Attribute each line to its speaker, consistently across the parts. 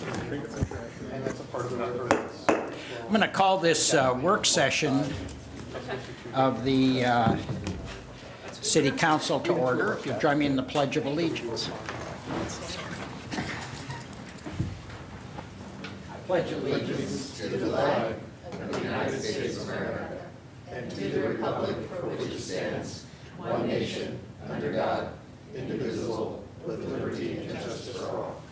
Speaker 1: I'm going to call this work session of the City Council to order. If you'll join me in the Pledge of Allegiance. I pledge allegiance to the flag of the United States of America and to the republic for which it stands, one nation, under God, indivisible, with liberty and justice for all.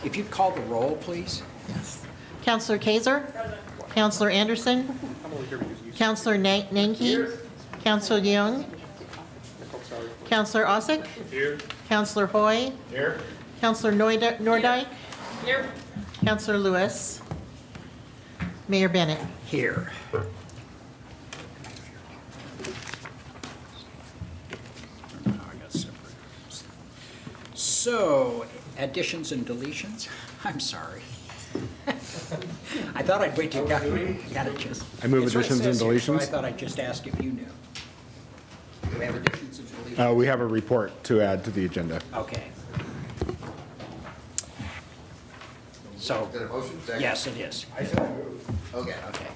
Speaker 1: If you'd call the roll, please.
Speaker 2: Councillor Kaiser? Councillor Anderson? Councillor Nanke? Councillor Young? Councillor Osick?
Speaker 3: Here.
Speaker 2: Councillor Hoy?
Speaker 3: Here.
Speaker 2: Councillor Nordijk?
Speaker 3: Here.
Speaker 2: Councillor Lewis? Mayor Bennett?
Speaker 1: Here. So, additions and deletions? I'm sorry. I thought I'd wait till you got it just.
Speaker 4: I move
Speaker 1: It's what it
Speaker 4: additions and
Speaker 1: says here,
Speaker 4: deletions.
Speaker 1: So I thought I'd just ask if you knew. Do we have additions and deletions?
Speaker 4: We have a report to add to the agenda.
Speaker 1: Okay. So,
Speaker 5: Is that a motion? Second?
Speaker 1: yes, it is.
Speaker 5: Okay.
Speaker 1: Okay.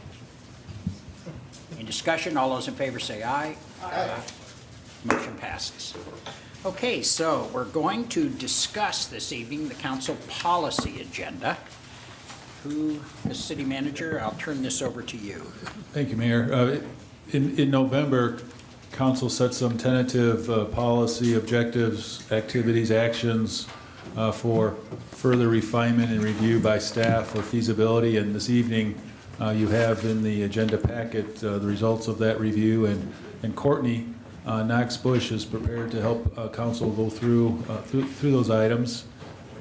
Speaker 1: In discussion, all those in favor say aye.
Speaker 5: Aye.
Speaker 1: Motion passes. Okay, so we're going to discuss this evening the council policy agenda. Who, the city manager, I'll turn this over to you.
Speaker 6: Thank you, Mayor. In November, council set some tentative policy objectives, activities, actions for further refinement and review by staff for feasibility. And this evening, you have in the agenda packet the results of that review. And Courtney Knox Bush is prepared to help council go through those items.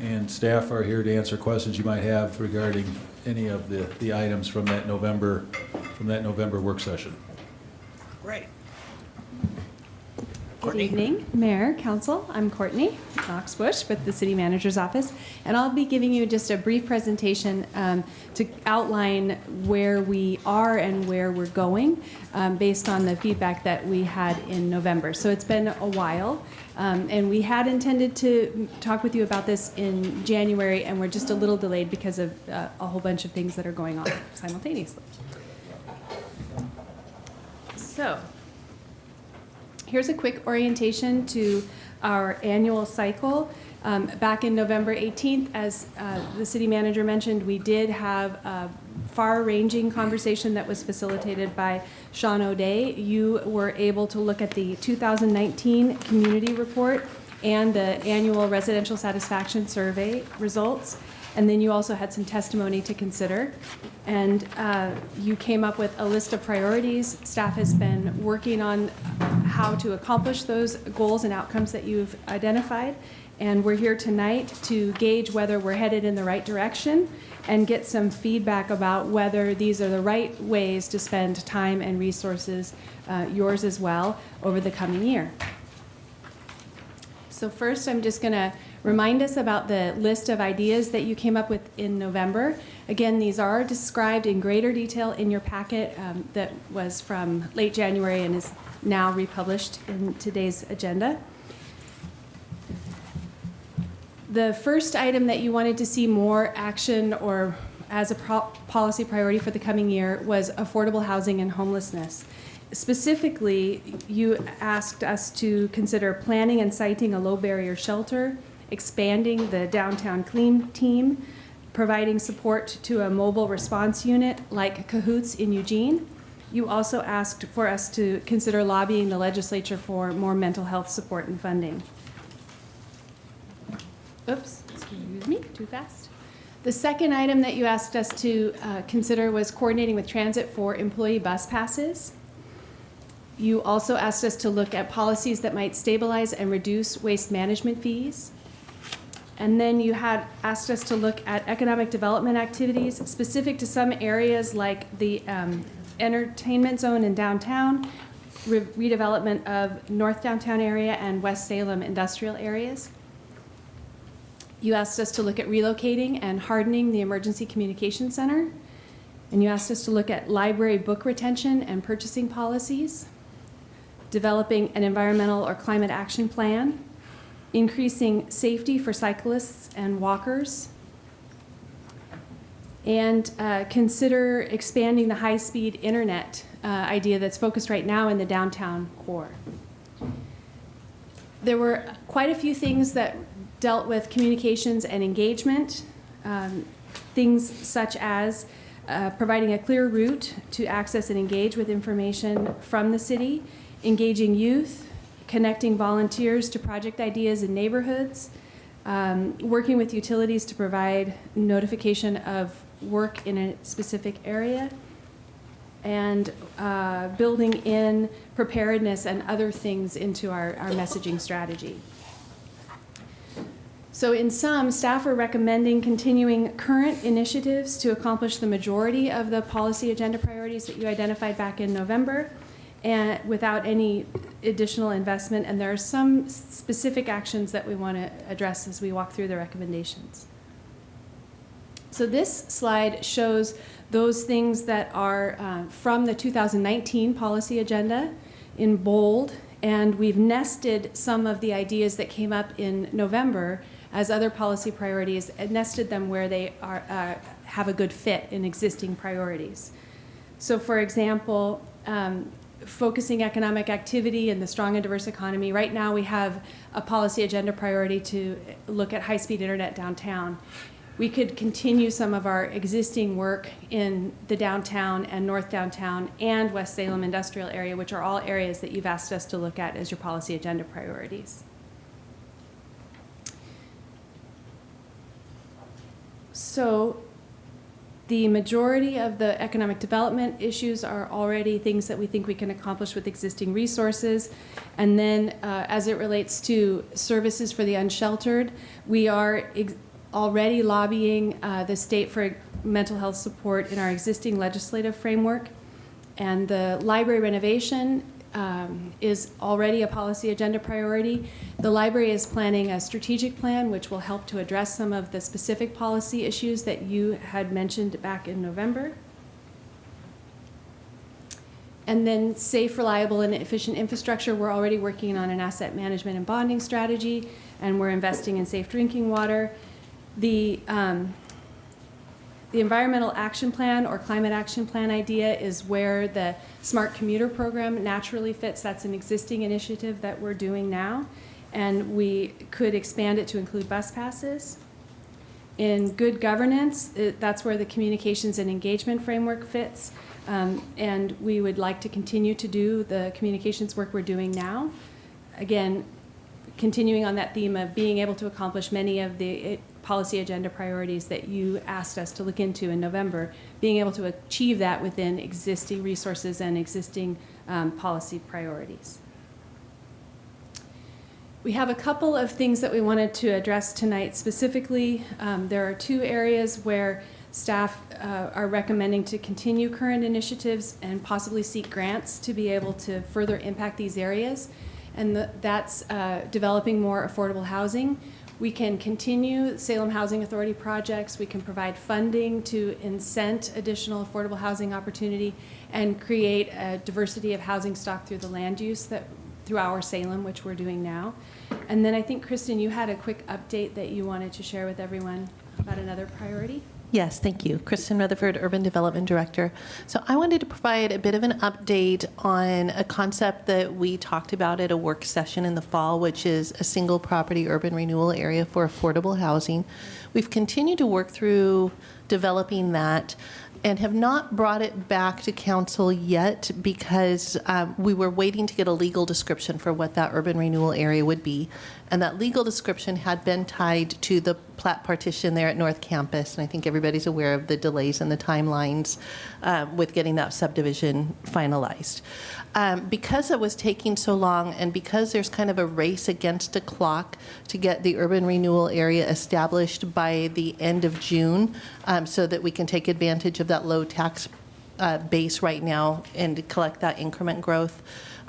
Speaker 6: And staff are here to answer questions you might have regarding any of the items from that November work session.
Speaker 1: Great.
Speaker 7: Good
Speaker 1: Courtney?
Speaker 7: evening, Mayor, Council. I'm Courtney Knox Bush with the City Manager's Office, and I'll be giving you just a brief presentation to outline where we are and where we're going based on the feedback that we had in November. So it's been a while, and we had intended to talk with you about this in January, and we're just a little delayed because of a whole bunch of things that are going on simultaneously. So, here's a quick orientation to our annual cycle. Back in November 18th, as the city manager mentioned, we did have a far-ranging conversation that was facilitated by Sean O'Day. You were able to look at the 2019 community report and the annual residential satisfaction survey results. And then you also had some testimony to consider. And you came up with a list of priorities. Staff has been working on how to accomplish those goals and outcomes that you've identified. And we're here tonight to gauge whether we're headed in the right direction and get some feedback about whether these are the right ways to spend time and resources, yours as well, over the coming year. So first, I'm just going to remind us about the list of ideas that you came up with in November. Again, these are described in greater detail in your packet that was from late January and is now republished in today's agenda. The first item that you wanted to see more action or as a policy priority for the coming year was affordable housing and homelessness. Specifically, you asked us to consider planning and siting a low-barrier shelter, expanding the downtown clean team, providing support to a mobile response unit like Cahoots in Eugene. You also asked for us to consider lobbying the legislature for more mental health support and funding. Oops, excuse me, too fast. The second item that you asked us to consider was coordinating with transit for employee bus passes. You also asked us to look at policies that might stabilize and reduce waste management fees. And then you had asked us to look at economic development activities specific to some areas like the entertainment zone in downtown, redevelopment of North Downtown area and West Salem industrial areas. You asked us to look at relocating and hardening the Emergency Communication Center. And you asked us to look at library book retention and purchasing policies, developing an environmental or climate action plan, increasing safety for cyclists and walkers, and consider expanding the high-speed internet idea that's focused right now in the downtown core. There were quite a few things that dealt with communications and engagement, things such as providing a clear route to access and engage with information from the city, engaging youth, connecting volunteers to project ideas in neighborhoods, working with utilities to provide notification of work in a specific area, and building in preparedness and other things into our messaging strategy. So in sum, staff are recommending continuing current initiatives to accomplish the majority of the policy agenda priorities that you identified back in November, and without any additional investment. And there are some specific actions that we want to address as we walk through the recommendations. So this slide shows those things that are from the 2019 policy agenda in bold, and we've nested some of the ideas that came up in November as other policy priorities, and nested them where they are, have a good fit in existing priorities. So for example, focusing economic activity and the strong and diverse economy. Right now we have a policy agenda priority to look at high-speed internet downtown. We could continue some of our existing work in the downtown and North Downtown and West Salem industrial area, which are all areas that you've asked us to look at as your policy agenda priorities. So the majority of the economic development issues are already things that we think we can accomplish with existing resources. And then as it relates to services for the unsheltered, we are already lobbying the state for mental health support in our existing legislative framework. And the library renovation is already a policy agenda priority. The library is planning a strategic plan which will help to address some of the specific policy issues that you had mentioned back in November. And then safe, reliable, and efficient infrastructure. We're already working on an asset management and bonding strategy, and we're investing in safe drinking water. The environmental action plan or climate action plan idea is where the smart commuter program naturally fits. That's an existing initiative that we're doing now, and we could expand it to include bus passes. In good governance, that's where the communications and engagement framework fits, and we would like to continue to do the communications work we're doing now. Again, continuing on that theme of being able to accomplish many of the policy agenda priorities that you asked us to look into in November, being able to achieve that within existing resources and existing policy priorities. We have a couple of things that we wanted to address tonight specifically. There are two areas where staff are recommending to continue current initiatives and possibly seek grants to be able to further impact these areas. And that's developing more affordable housing. We can continue Salem Housing Authority projects. We can provide funding to incent additional affordable housing opportunity and create a diversity of housing stock through the land use through our Salem, which we're doing now. And then I think, Kristen, you had a quick update that you wanted to share with everyone about another priority.
Speaker 3: Yes, thank you. Kristen Rutherford, Urban Development Director. So I wanted to provide a bit of an update on a concept that we talked about at a work session in the fall, which is a single property urban renewal area for affordable housing. We've continued to work through developing that and have not brought it back to council yet because we were waiting to get a legal description for what that urban renewal area would be. And that legal description had been tied to the plat partition there at North Campus. And I think everybody's aware of the delays and the timelines with getting that subdivision finalized. Because it was taking so long and because there's kind of a race against the clock to get the urban renewal area established by the end of June so that we can take advantage of that low tax base right now and collect that increment growth.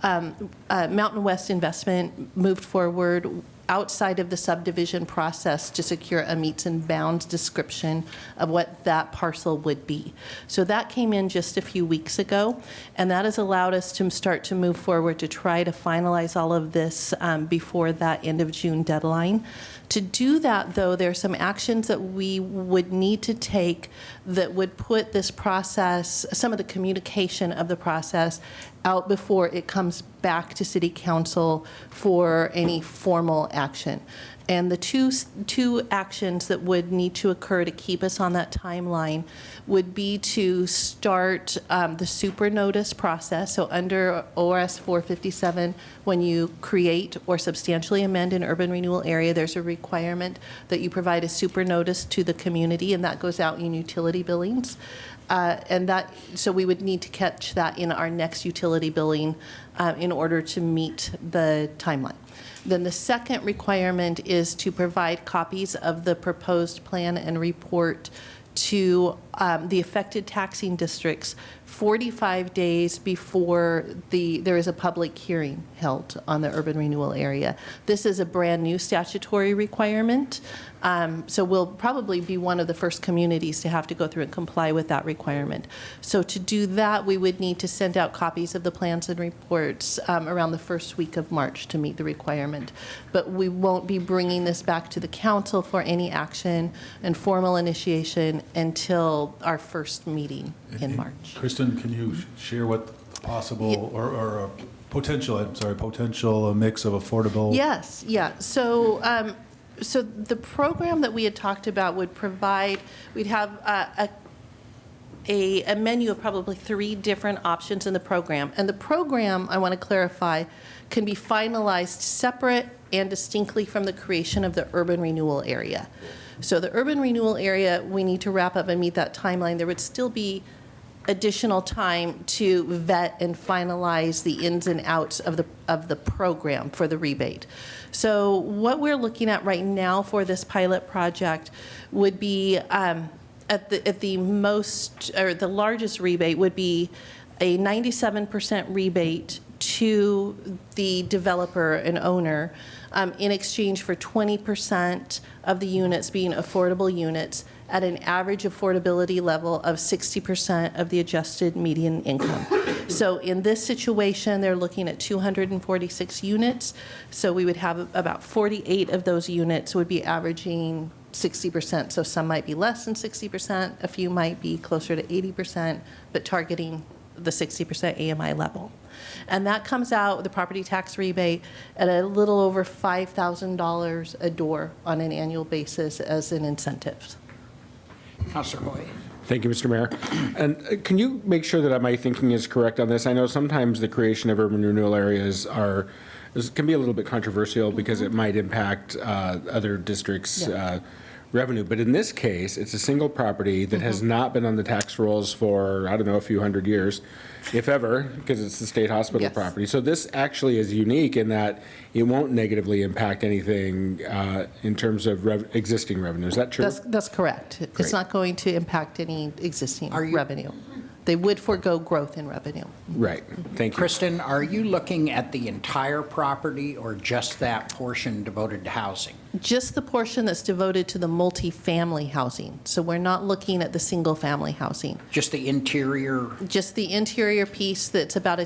Speaker 3: Mountain West Investment moved forward outside of the subdivision process to secure a meets and bounds description of what that parcel would be. So that came in just a few weeks ago, and that has allowed us to start to move forward to try to finalize all of this before that end of June deadline. To do that, though, there are some actions that we would need to take that would put this process, some of the communication of the process, out before it comes back to City Council for any formal action. And the two actions that would need to occur to keep us on that timeline would be to start the super notice process. So under ORS 457, when you create or substantially amend an urban renewal area, there's a requirement that you provide a super notice to the community, and that goes out in utility billings. So we would need to catch that in our next utility billing in order to meet the timeline. Then the second requirement is to provide copies of the proposed plan and report to the affected taxing districts 45 days before there is a public hearing held on the urban renewal area. This is a brand new statutory requirement, so we'll probably be one of the first communities to have to go through and comply with that requirement. So to do that, we would need to send out copies of the plans and reports around the first week of March to meet the requirement. But we won't be bringing this back to the council for any action and formal initiation until our first meeting in March.
Speaker 6: Kristen, can you share what the possible or potential mix of affordable?
Speaker 3: Yes, yeah. So the program that we had talked about would provide, we'd have a menu of probably 3 different options in the program. And the program, I want to clarify, can be finalized separate and distinctly from the creation of the urban renewal area. So the urban renewal area, we need to wrap up and meet that timeline. There would still be additional time to vet and finalize the ins and outs of the program for the rebate. So what we're looking at right now for this pilot project would be at the most, or the largest rebate would be a 97% rebate to the developer and owner in exchange for 20% of the units being affordable units at an average affordability level of 60% of the adjusted median income. So in this situation, they're looking at 246 units. So we would have about 48 of those units would be averaging 60%. So some might be less than 60%, a few might be closer to 80%, but targeting the 60% AMI level. And that comes out, the property tax rebate, at a little over $5,000 a door on an annual basis as an incentive.
Speaker 1: Councilor Hoy.
Speaker 4: Thank you, Mr. Mayor. And can you make sure that my thinking is correct on this? I know sometimes the creation of urban renewal areas can be a little bit controversial because it might impact other districts' revenue. But in this case, it's a single property that has not been on the tax rolls for, I don't know, a few hundred years, if ever, because it's the state hospital property. So this actually is unique in that it won't negatively impact anything in terms of existing revenue. Is that true?
Speaker 3: That's correct.
Speaker 4: Great.
Speaker 3: It's not going to impact any existing revenue. They would forego growth in revenue.
Speaker 4: Right. Thank you.
Speaker 1: Kristen, are you looking at the entire property or just that portion devoted to housing?
Speaker 3: Just the portion that's devoted to the multifamily housing. So we're not looking at the single-family housing.
Speaker 1: Just the interior?
Speaker 3: Just the interior piece that's about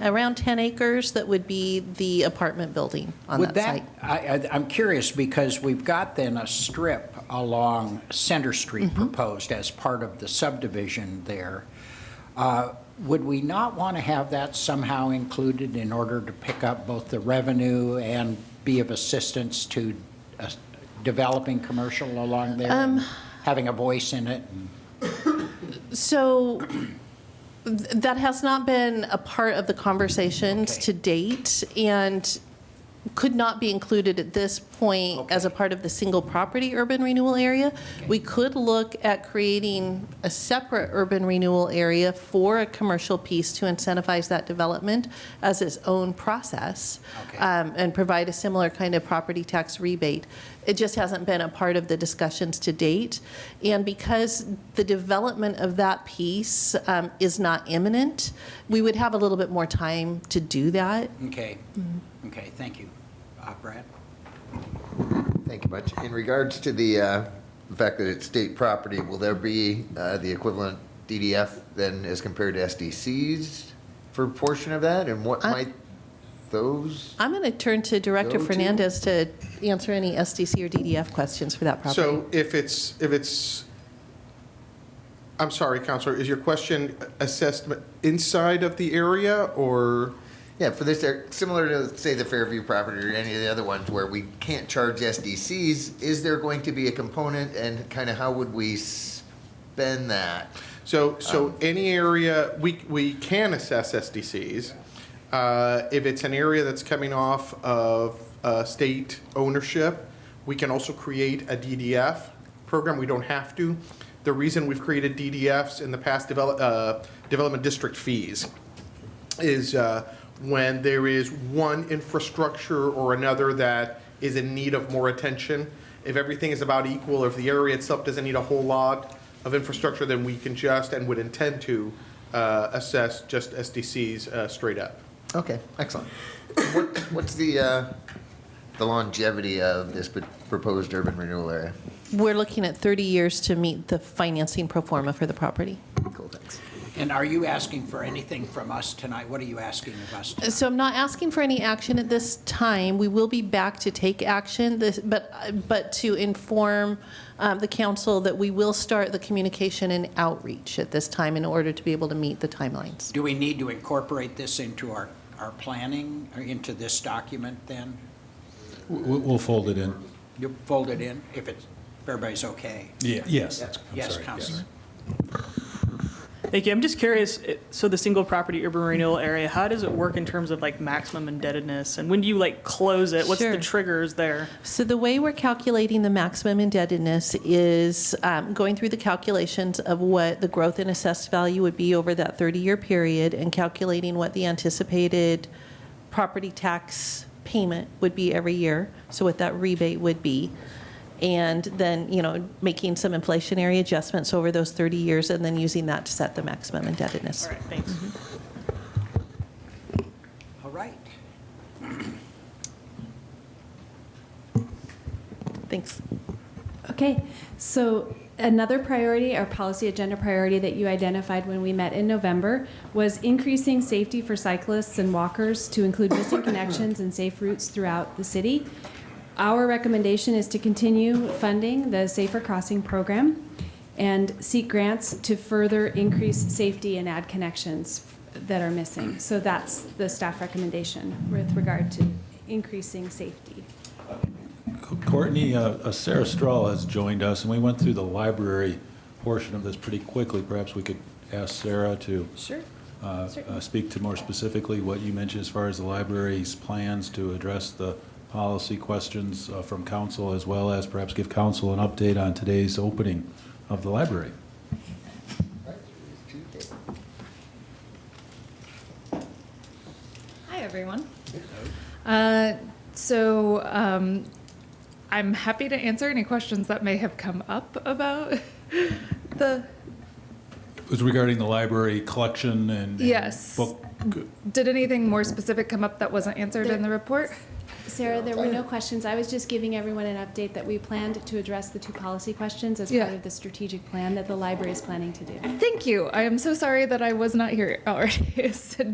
Speaker 3: around 10 acres that would be the apartment building on that site.
Speaker 1: I'm curious because we've got then a strip along Center Street proposed as part of the subdivision there. Would we not want to have that somehow included in order to pick up both the revenue and be of assistance to developing commercial along there, and having a voice in it?
Speaker 3: So that has not been a part of the conversations to date and could not be included at this point as a part of the single property urban renewal area. We could look at creating a separate urban renewal area for a commercial piece to incentivize that development as its own process and provide a similar kind of property tax rebate. It just hasn't been a part of the discussions to date. And because the development of that piece is not imminent, we would have a little bit more time to do that.
Speaker 1: Okay. Okay, thank you. Brad?
Speaker 5: Thank you much. In regards to the fact that it's state property, will there be the equivalent DDF then as compared to SDCs for a portion of that? And what might those?
Speaker 3: I'm going to turn to Director
Speaker 5: Go to?
Speaker 3: Fernandez to answer any SDC or DDF questions for that property.
Speaker 1: So if it's, I'm sorry, Counselor, is your question assessment inside of the area or?
Speaker 5: Yeah, for this, similar to, say, the Fairview property or any of the other ones where we can't charge SDCs, is there going to be a component and kind of how would we spend that?
Speaker 1: So any area, we can assess SDCs. If it's an area that's coming off of state ownership, we can also create a DDF program. We don't have to. The reason we've created DDFs in the past, development district fees, is when there is one infrastructure or another that is in need of more attention. If everything is about equal, or if the area itself doesn't need a whole lot of infrastructure, then we can just and would intend to assess just SDCs straight up.
Speaker 5: Okay, excellent. What's the longevity of this proposed urban renewal area?
Speaker 3: We're looking at 30 years to meet the financing pro forma for the property.
Speaker 5: Cool, thanks.
Speaker 8: And are you asking for anything from us tonight? What are you asking of us tonight?
Speaker 3: So I'm not asking for any action at this time. We will be back to take action, but to inform the council that we will start the communication and outreach at this time in order to be able to meet the timelines.
Speaker 8: Do we need to incorporate this into our planning, or into this document then?
Speaker 6: We'll fold it in.
Speaker 8: You fold it in if everybody's okay?
Speaker 6: Yeah. Yes. I'm
Speaker 8: Yes,
Speaker 6: sorry,
Speaker 8: Counselor.
Speaker 9: Thank you. I'm just curious, so the single property urban renewal area, how does it work in terms of like maximum indebtedness? And when do you like close it? What's
Speaker 3: Sure.
Speaker 9: the triggers there?
Speaker 3: So the way we're calculating the maximum indebtedness is going through the calculations of what the growth in assessed value would be over that 30-year period and calculating what the anticipated property tax payment would be every year, so what that rebate would be. And then, making some inflationary adjustments over those 30 years and then using that to set the maximum indebtedness.
Speaker 9: All right, thanks.
Speaker 8: All right.
Speaker 3: Thanks.
Speaker 7: Okay, so another priority, our policy agenda priority that you identified when we met in November was increasing safety for cyclists and walkers to include missing connections and safe routes throughout the city. Our recommendation is to continue funding the Safer Crossing program and seek grants to further increase safety and add connections that are missing. So that's the staff recommendation with regard to increasing safety.
Speaker 6: Courtney, Sarah Strahl has joined us, and we went through the library portion of this pretty quickly. Perhaps we could ask Sarah to
Speaker 7: Sure.
Speaker 6: speak to more specifically what you mentioned as far as the library's plans to address the policy questions from council, as well as perhaps give council an update on today's opening of the library.
Speaker 10: Hi, everyone. I'm happy to answer any questions that may have come up about the.
Speaker 6: It was regarding the library collection and
Speaker 10: Yes.
Speaker 6: book.
Speaker 10: Did anything more specific come up that wasn't answered in the report?
Speaker 7: Sarah, there were no questions. I was just giving everyone an update that we planned to address the two policy questions as
Speaker 10: Yeah.
Speaker 7: part of the strategic plan that the library is planning to do.
Speaker 10: Thank you. I am so sorry that I was not here already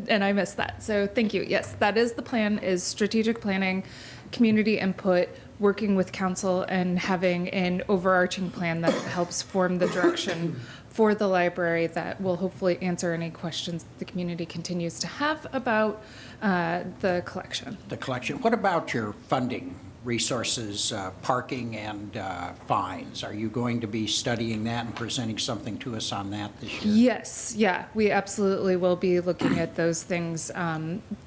Speaker 10: and I missed that. So thank you. Yes, that is the plan, is strategic planning, community input, working with council and having an overarching plan that helps form the direction for the library that will hopefully answer any questions the community continues to have about the collection.
Speaker 8: The collection. What about your funding resources, parking and fines? Are you going to be studying that and presenting something to us on that this year?
Speaker 10: Yes, yeah, we absolutely will be looking at those things.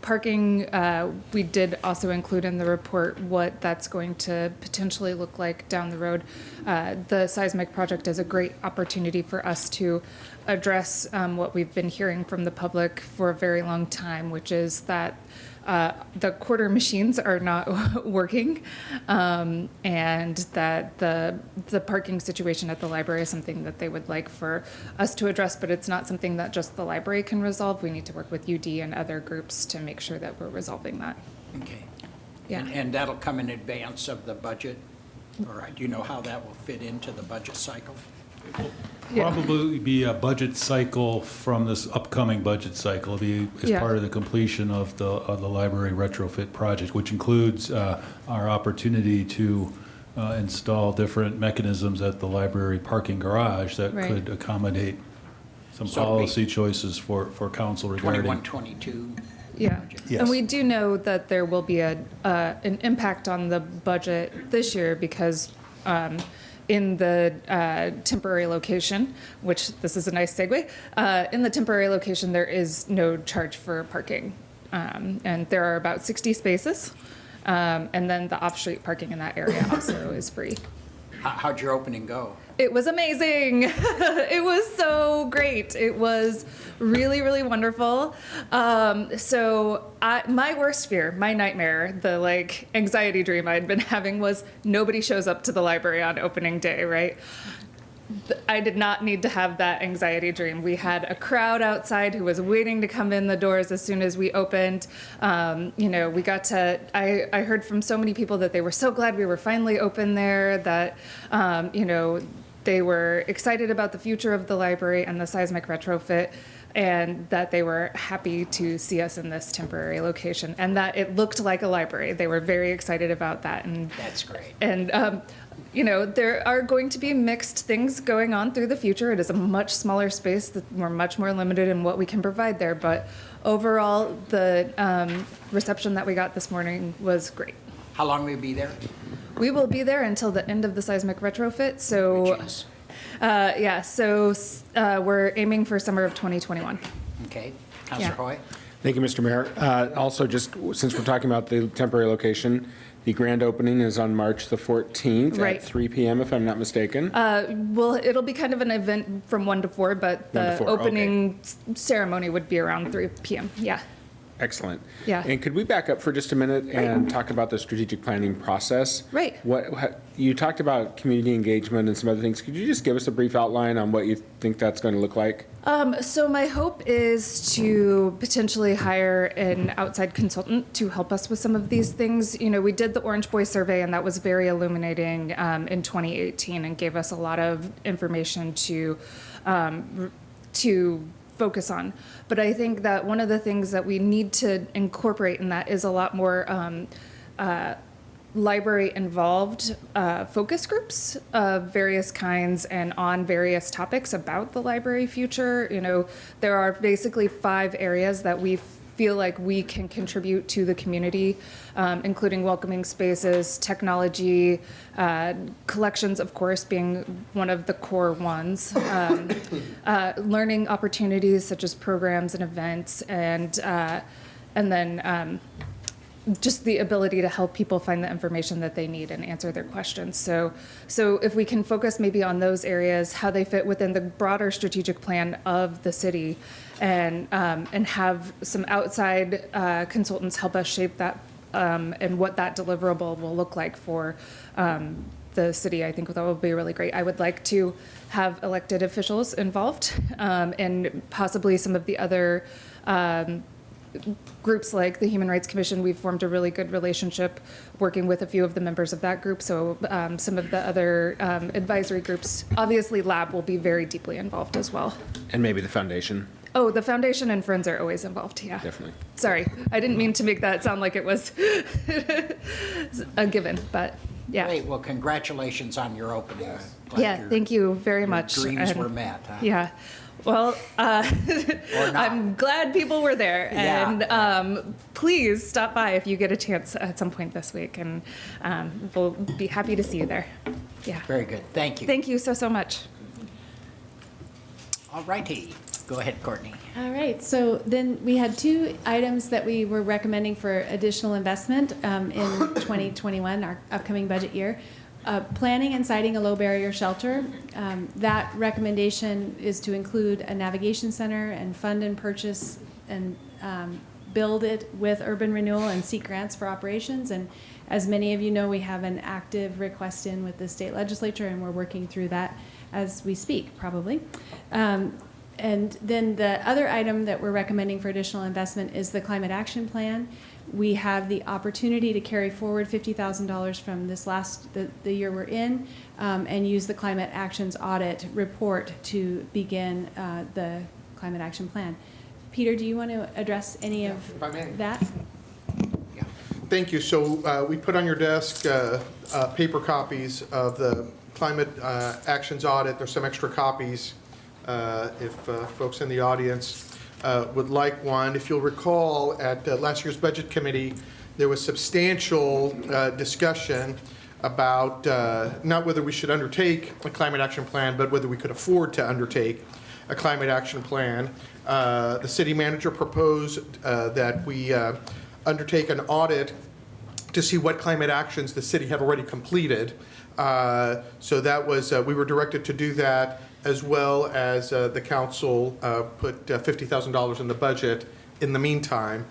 Speaker 10: Parking, we did also include in the report what that's going to potentially look like down the road. The seismic project is a great opportunity for us to address what we've been hearing from the public for a very long time, which is that the quarter machines are not working, and that the parking situation at the library is something that they would like for us to address, but it's not something that just the library can resolve. We need to work with UD and other groups to make sure that we're resolving that.
Speaker 8: Okay.
Speaker 10: Yeah.
Speaker 8: And that'll come in advance of the budget All right, do you know how that will fit into the budget cycle?
Speaker 6: Probably be a budget cycle from this upcoming budget cycle. It'll be as
Speaker 10: Yeah.
Speaker 6: part of the completion of the library retrofit project, which includes our opportunity to install different mechanisms at the library parking garage that
Speaker 10: Right.
Speaker 6: could accommodate some
Speaker 8: So it'll be
Speaker 6: policy choices for council regarding.
Speaker 8: 21, 22?
Speaker 10: Yeah.
Speaker 6: Yes.
Speaker 10: And we do know that there will be an impact on the budget this year because in the temporary location, which this is a nice segue, in the temporary location, there is no charge for parking. And there are about 60 spaces. And then the off-street parking in that area also is free.
Speaker 8: How'd your opening go?
Speaker 10: It was amazing. It was so great. It was really, really wonderful. My worst fear, my nightmare, the like anxiety dream I'd been having was nobody shows up to the library on opening day, right? I did not need to have that anxiety dream. We had a crowd outside who was waiting to come in the doors as soon as we opened. We got to, I heard from so many people that they were so glad we were finally open there, that, they were excited about the future of the library and the seismic retrofit, and that they were happy to see us in this temporary location and that it looked like a library. They were very excited about that. And
Speaker 8: That's great.
Speaker 10: And, there are going to be mixed things going on through the future. It is a much smaller space that we're much more limited in what we can provide there. But overall, the reception that we got this morning was great.
Speaker 8: How long will you be there?
Speaker 10: We will be there until the end of the seismic retrofit. So,
Speaker 8: Which is,
Speaker 10: we're aiming for summer of 2021.
Speaker 8: okay. Councilor
Speaker 10: Yeah.
Speaker 8: Hoy?
Speaker 4: Thank you, Mr. Mayor. Also, just since we're talking about the temporary location, the grand opening is on March the 14th
Speaker 10: Right.
Speaker 4: at 3 p.m., if I'm not mistaken.
Speaker 10: Well, it'll be kind of an event from 1 to 4, but
Speaker 4: 1 to
Speaker 10: the
Speaker 4: 4,
Speaker 10: opening ceremony would be around 3 p.m. Yeah.
Speaker 4: Excellent.
Speaker 10: Yeah.
Speaker 4: And could we back up for just a minute and talk about the strategic planning process?
Speaker 10: Right.
Speaker 4: What you talked about community engagement and some other things. Could you just give us a brief outline on what you think that's going to look like?
Speaker 10: So my hope is to potentially hire an outside consultant to help us with some of these things. We did the Orange Boy survey, and that was very illuminating in 2018 and gave us a lot of information to focus on. But I think that one of the things that we need to incorporate in that is a lot more library involved focus groups of various kinds and on various topics about the library future. There are basically 5 areas that we feel like we can contribute to the community, including welcoming spaces, technology, collections, of course, being one of the core ones, learning opportunities such as programs and events, and then just the ability to help people find the information that they need and answer their questions. So if we can focus maybe on those areas, how they fit within the broader strategic plan of the city, and have some outside consultants help us shape that and what that deliverable will look like for the city, I think that would be really great. I would like to have elected officials involved, and possibly some of the other groups like the Human Rights Commission. We've formed a really good relationship working with a few of the members of that group. So some of the other advisory groups, obviously Lab will be very deeply involved as well.
Speaker 4: And maybe the foundation.
Speaker 10: Oh, the foundation and Friends are always involved, yeah.
Speaker 4: Definitely.
Speaker 10: Sorry, I didn't mean to make that sound like it was a given, but yeah.
Speaker 8: Great, well, congratulations on your opening. Glad
Speaker 10: Yeah,
Speaker 8: your-
Speaker 10: thank you very
Speaker 8: your
Speaker 10: much.
Speaker 8: dreams
Speaker 10: And-
Speaker 8: were met, huh?
Speaker 10: Yeah. Well,
Speaker 8: Or not.
Speaker 10: I'm glad people were there,
Speaker 8: Yeah.
Speaker 10: and please stop by if you get a chance at some point this week, and we'll be happy to see you there. Yeah.
Speaker 8: Very good, thank you.
Speaker 10: Thank you so much.
Speaker 8: All righty, go ahead, Courtney.
Speaker 11: All right, so then we had 2 items that we were recommending for additional investment in 2021, our upcoming budget year. Planning and siting a low barrier shelter. That recommendation is to include a navigation center and fund and purchase and build it with urban renewal and seek grants for operations. And as many of you know, we have an active request in with the state legislature, and we're working through that as we speak, probably. And then the other item that we're recommending for additional investment is the climate action plan. We have the opportunity to carry forward $50,000 from the year we're in, and use the climate actions audit report to begin the climate action plan. Peter, do you want to address any of
Speaker 1: If I may.
Speaker 11: that?
Speaker 1: Thank you. So we put on your desk paper copies of the climate actions audit. There's some extra copies if folks in the audience would like one. If you'll recall, at last year's budget committee, there was substantial discussion about not whether we should undertake a climate action plan, but whether we could afford to undertake a climate action plan. The city manager proposed that we undertake an audit to see what climate actions the city had already completed. So that was, we were directed to do that, as well as the council put $50,000 in the budget in the meantime.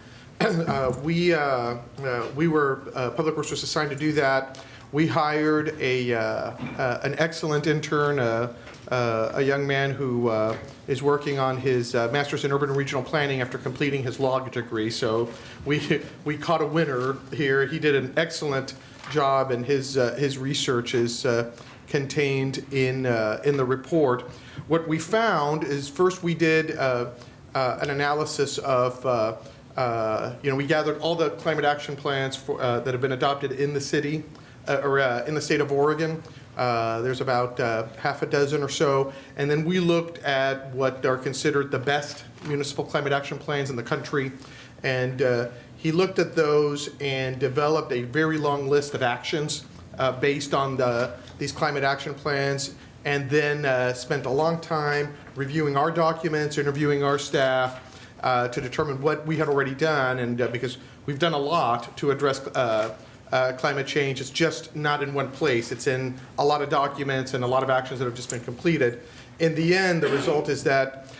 Speaker 1: We were, Public Works was assigned to do that. We hired an excellent intern, a young man who is working on his master's in urban and regional planning after completing his law degree. So we caught a winner here. He did an excellent job, and his research is contained in the report. What we found is, first we did an analysis of we gathered all the climate action plans that have been adopted in the city or in the state of Oregon. There's about half a dozen or so. And then we looked at what are considered the best municipal climate action plans in the country. And he looked at those and developed a very long list of actions based on these climate action plans, and then spent a long time reviewing our documents, interviewing our staff to determine what we had already done. And because we've done a lot to address climate change, it's just not in one place. It's in a lot of documents and a lot of actions that have just been completed. In the end, the result is that,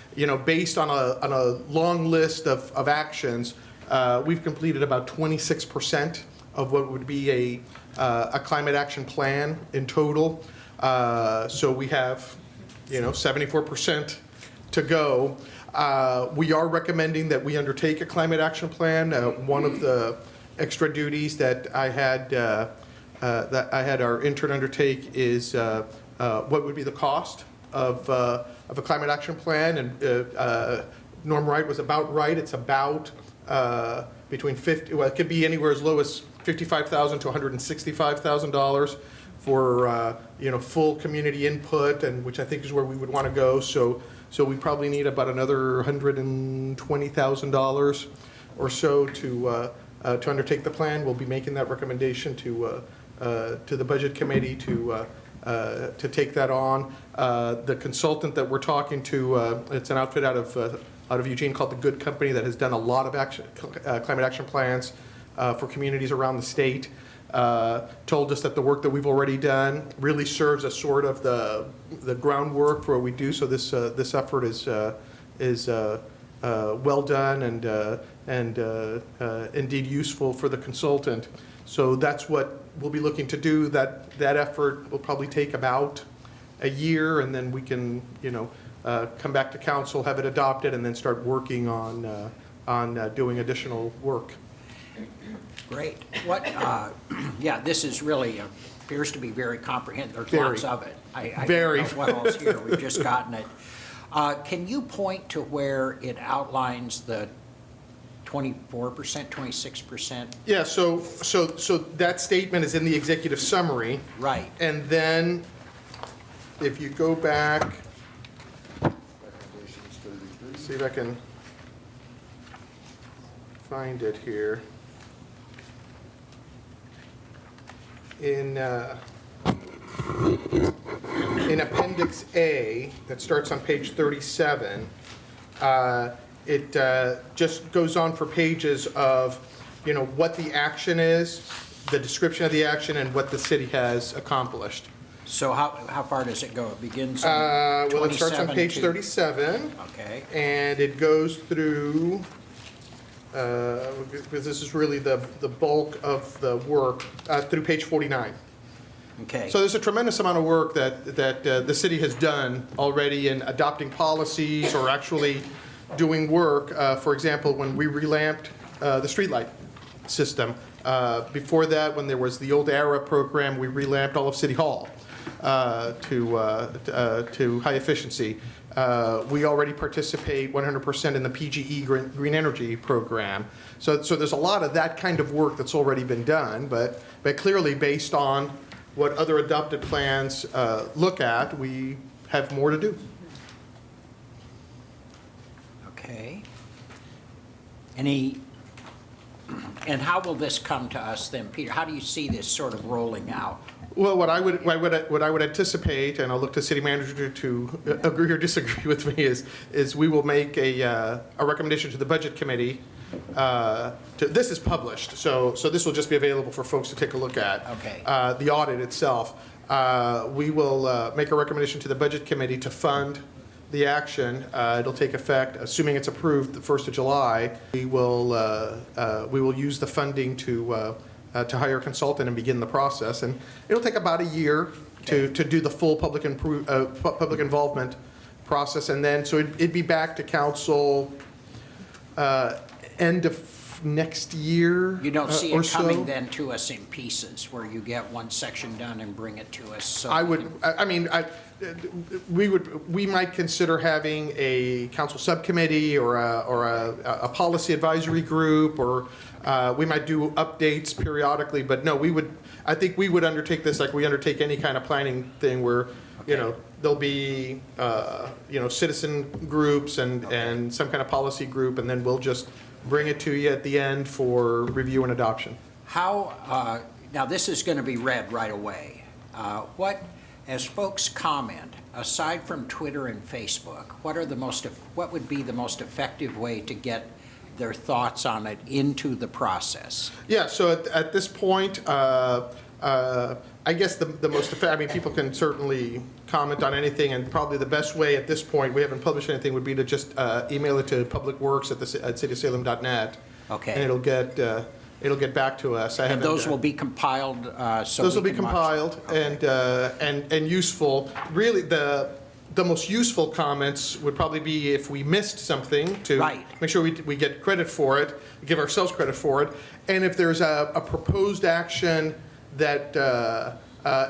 Speaker 1: based on a long list of actions, we've completed about 26% of what would be a climate action plan in total. So we have, 74% to go. We are recommending that we undertake a climate action plan. One of the extra duties that I had our intern undertake is what would be the cost of a climate action plan, and Norm Wright was about right. It's about between it could be anywhere as low as $55,000 to $165,000 for full community input, and which I think is where we would want to go. So we probably need about another $120,000 or so to undertake the plan. We'll be making that recommendation to the budget committee to take that on. The consultant that we're talking to, it's an outfit out of Eugene called The Good Company that has done a lot of climate action plans for communities around the state. Told us that the work that we've already done really serves as sort of the groundwork for what we do. So this effort is well done and indeed useful for the consultant. So that's what we'll be looking to do. That effort will probably take about a year, and then we can come back to council, have it adopted, and then start working on doing additional work.
Speaker 8: Great. This is really appears to be very comprehensive. There's
Speaker 1: Very.
Speaker 8: lots of it. I
Speaker 1: Very.
Speaker 8: don't know what else here. We've just gotten it. Can you point to where it outlines the 24%, 26%?
Speaker 1: Yeah, so that statement is in the executive summary.
Speaker 8: Right.
Speaker 1: And then if you go back, see if I can find it here. In Appendix A, that starts on page 37, it just goes on for pages of, what the action is, the description of the action, and what the city has accomplished.
Speaker 8: So how far does it go? It begins on
Speaker 1: Well, it starts on
Speaker 8: 27
Speaker 1: page
Speaker 8: to-
Speaker 1: 37.
Speaker 8: Okay.
Speaker 1: And it goes through, because this is really the bulk of the work, through page 49.
Speaker 8: Okay.
Speaker 1: So there's a tremendous amount of work that the city has done already in adopting policies or actually doing work. For example, when we relamped the streetlight system. Before that, when there was the old ARA program, we revamped all of City Hall to high efficiency. We already participate 100% in the PGE Green Energy program. So there's a lot of that kind of work that's already been done, but clearly based on what other adopted plans look at, we have more to do.
Speaker 8: Okay. And how will this come to us then, Peter? How do you see this sort of rolling out?
Speaker 1: Well, what I would anticipate, and I'll look to city manager to agree or disagree with me, is we will make a recommendation to the budget committee. This is published, so this will just be available for folks to take a look at.
Speaker 8: Okay.
Speaker 1: The audit itself. We will make a recommendation to the budget committee to fund the action. It'll take effect, assuming it's approved, the 1st of July. We will use the funding to hire a consultant and begin the process, and it'll take about a year to do the full public involvement process, and then so it'd be back to council end of next year.
Speaker 8: You don't see
Speaker 1: or
Speaker 8: it coming
Speaker 1: so.
Speaker 8: then to us in pieces, where you get one section done and bring it to us? So we might consider having a council subcommittee or a policy advisory group, or we might do updates periodically, but no, I think we would undertake this like we undertake any kind of planning thing where, there'll be, citizen groups and some kind of policy group, and then we'll just bring it to you at the end for review and adoption. How, now this is going to be read right away. As folks comment, aside from Twitter and Facebook, what would be the most effective way to get their thoughts on it into the process?
Speaker 1: Yeah, so at this point, I guess the most effective, people can certainly comment on anything, and probably the best way at this point, we haven't published anything, would be to just email it to publicworks at cityofsalem.net.
Speaker 8: Okay.
Speaker 1: And it'll get back to us.
Speaker 8: And those will be compiled so
Speaker 1: those will be
Speaker 8: we can watch
Speaker 1: compiled
Speaker 8: them.
Speaker 1: and useful. Really, the most useful comments would probably be if we missed something, to make sure we get credit for it, give ourselves credit for it, and if there's a proposed action that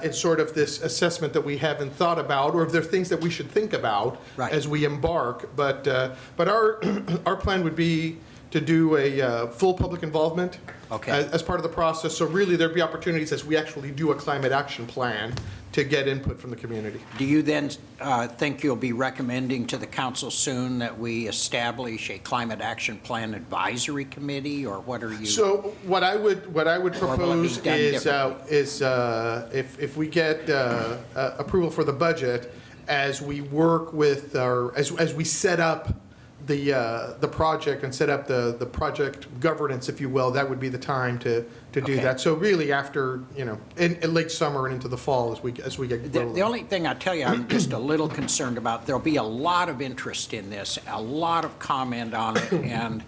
Speaker 1: it's sort of this assessment that we haven't thought about, or if there are things that we should think about as we embark. But our plan would be to do a full public involvement as part of the process. So really, there'd be opportunities as we actually do a climate action plan to get input from the community.
Speaker 8: Do you then think you'll be recommending to the council soon that we establish a climate action plan advisory committee, or what are you?
Speaker 1: So what I would propose is if we get approval for the budget, as we work with as we set up the project and set up the project governance, if you will, that would be the time to do that. So really after, in late summer and into the fall as we get rolling.
Speaker 8: The only thing I tell you I'm just a little concerned about, there'll be a lot of interest in this, a lot of comment on it, and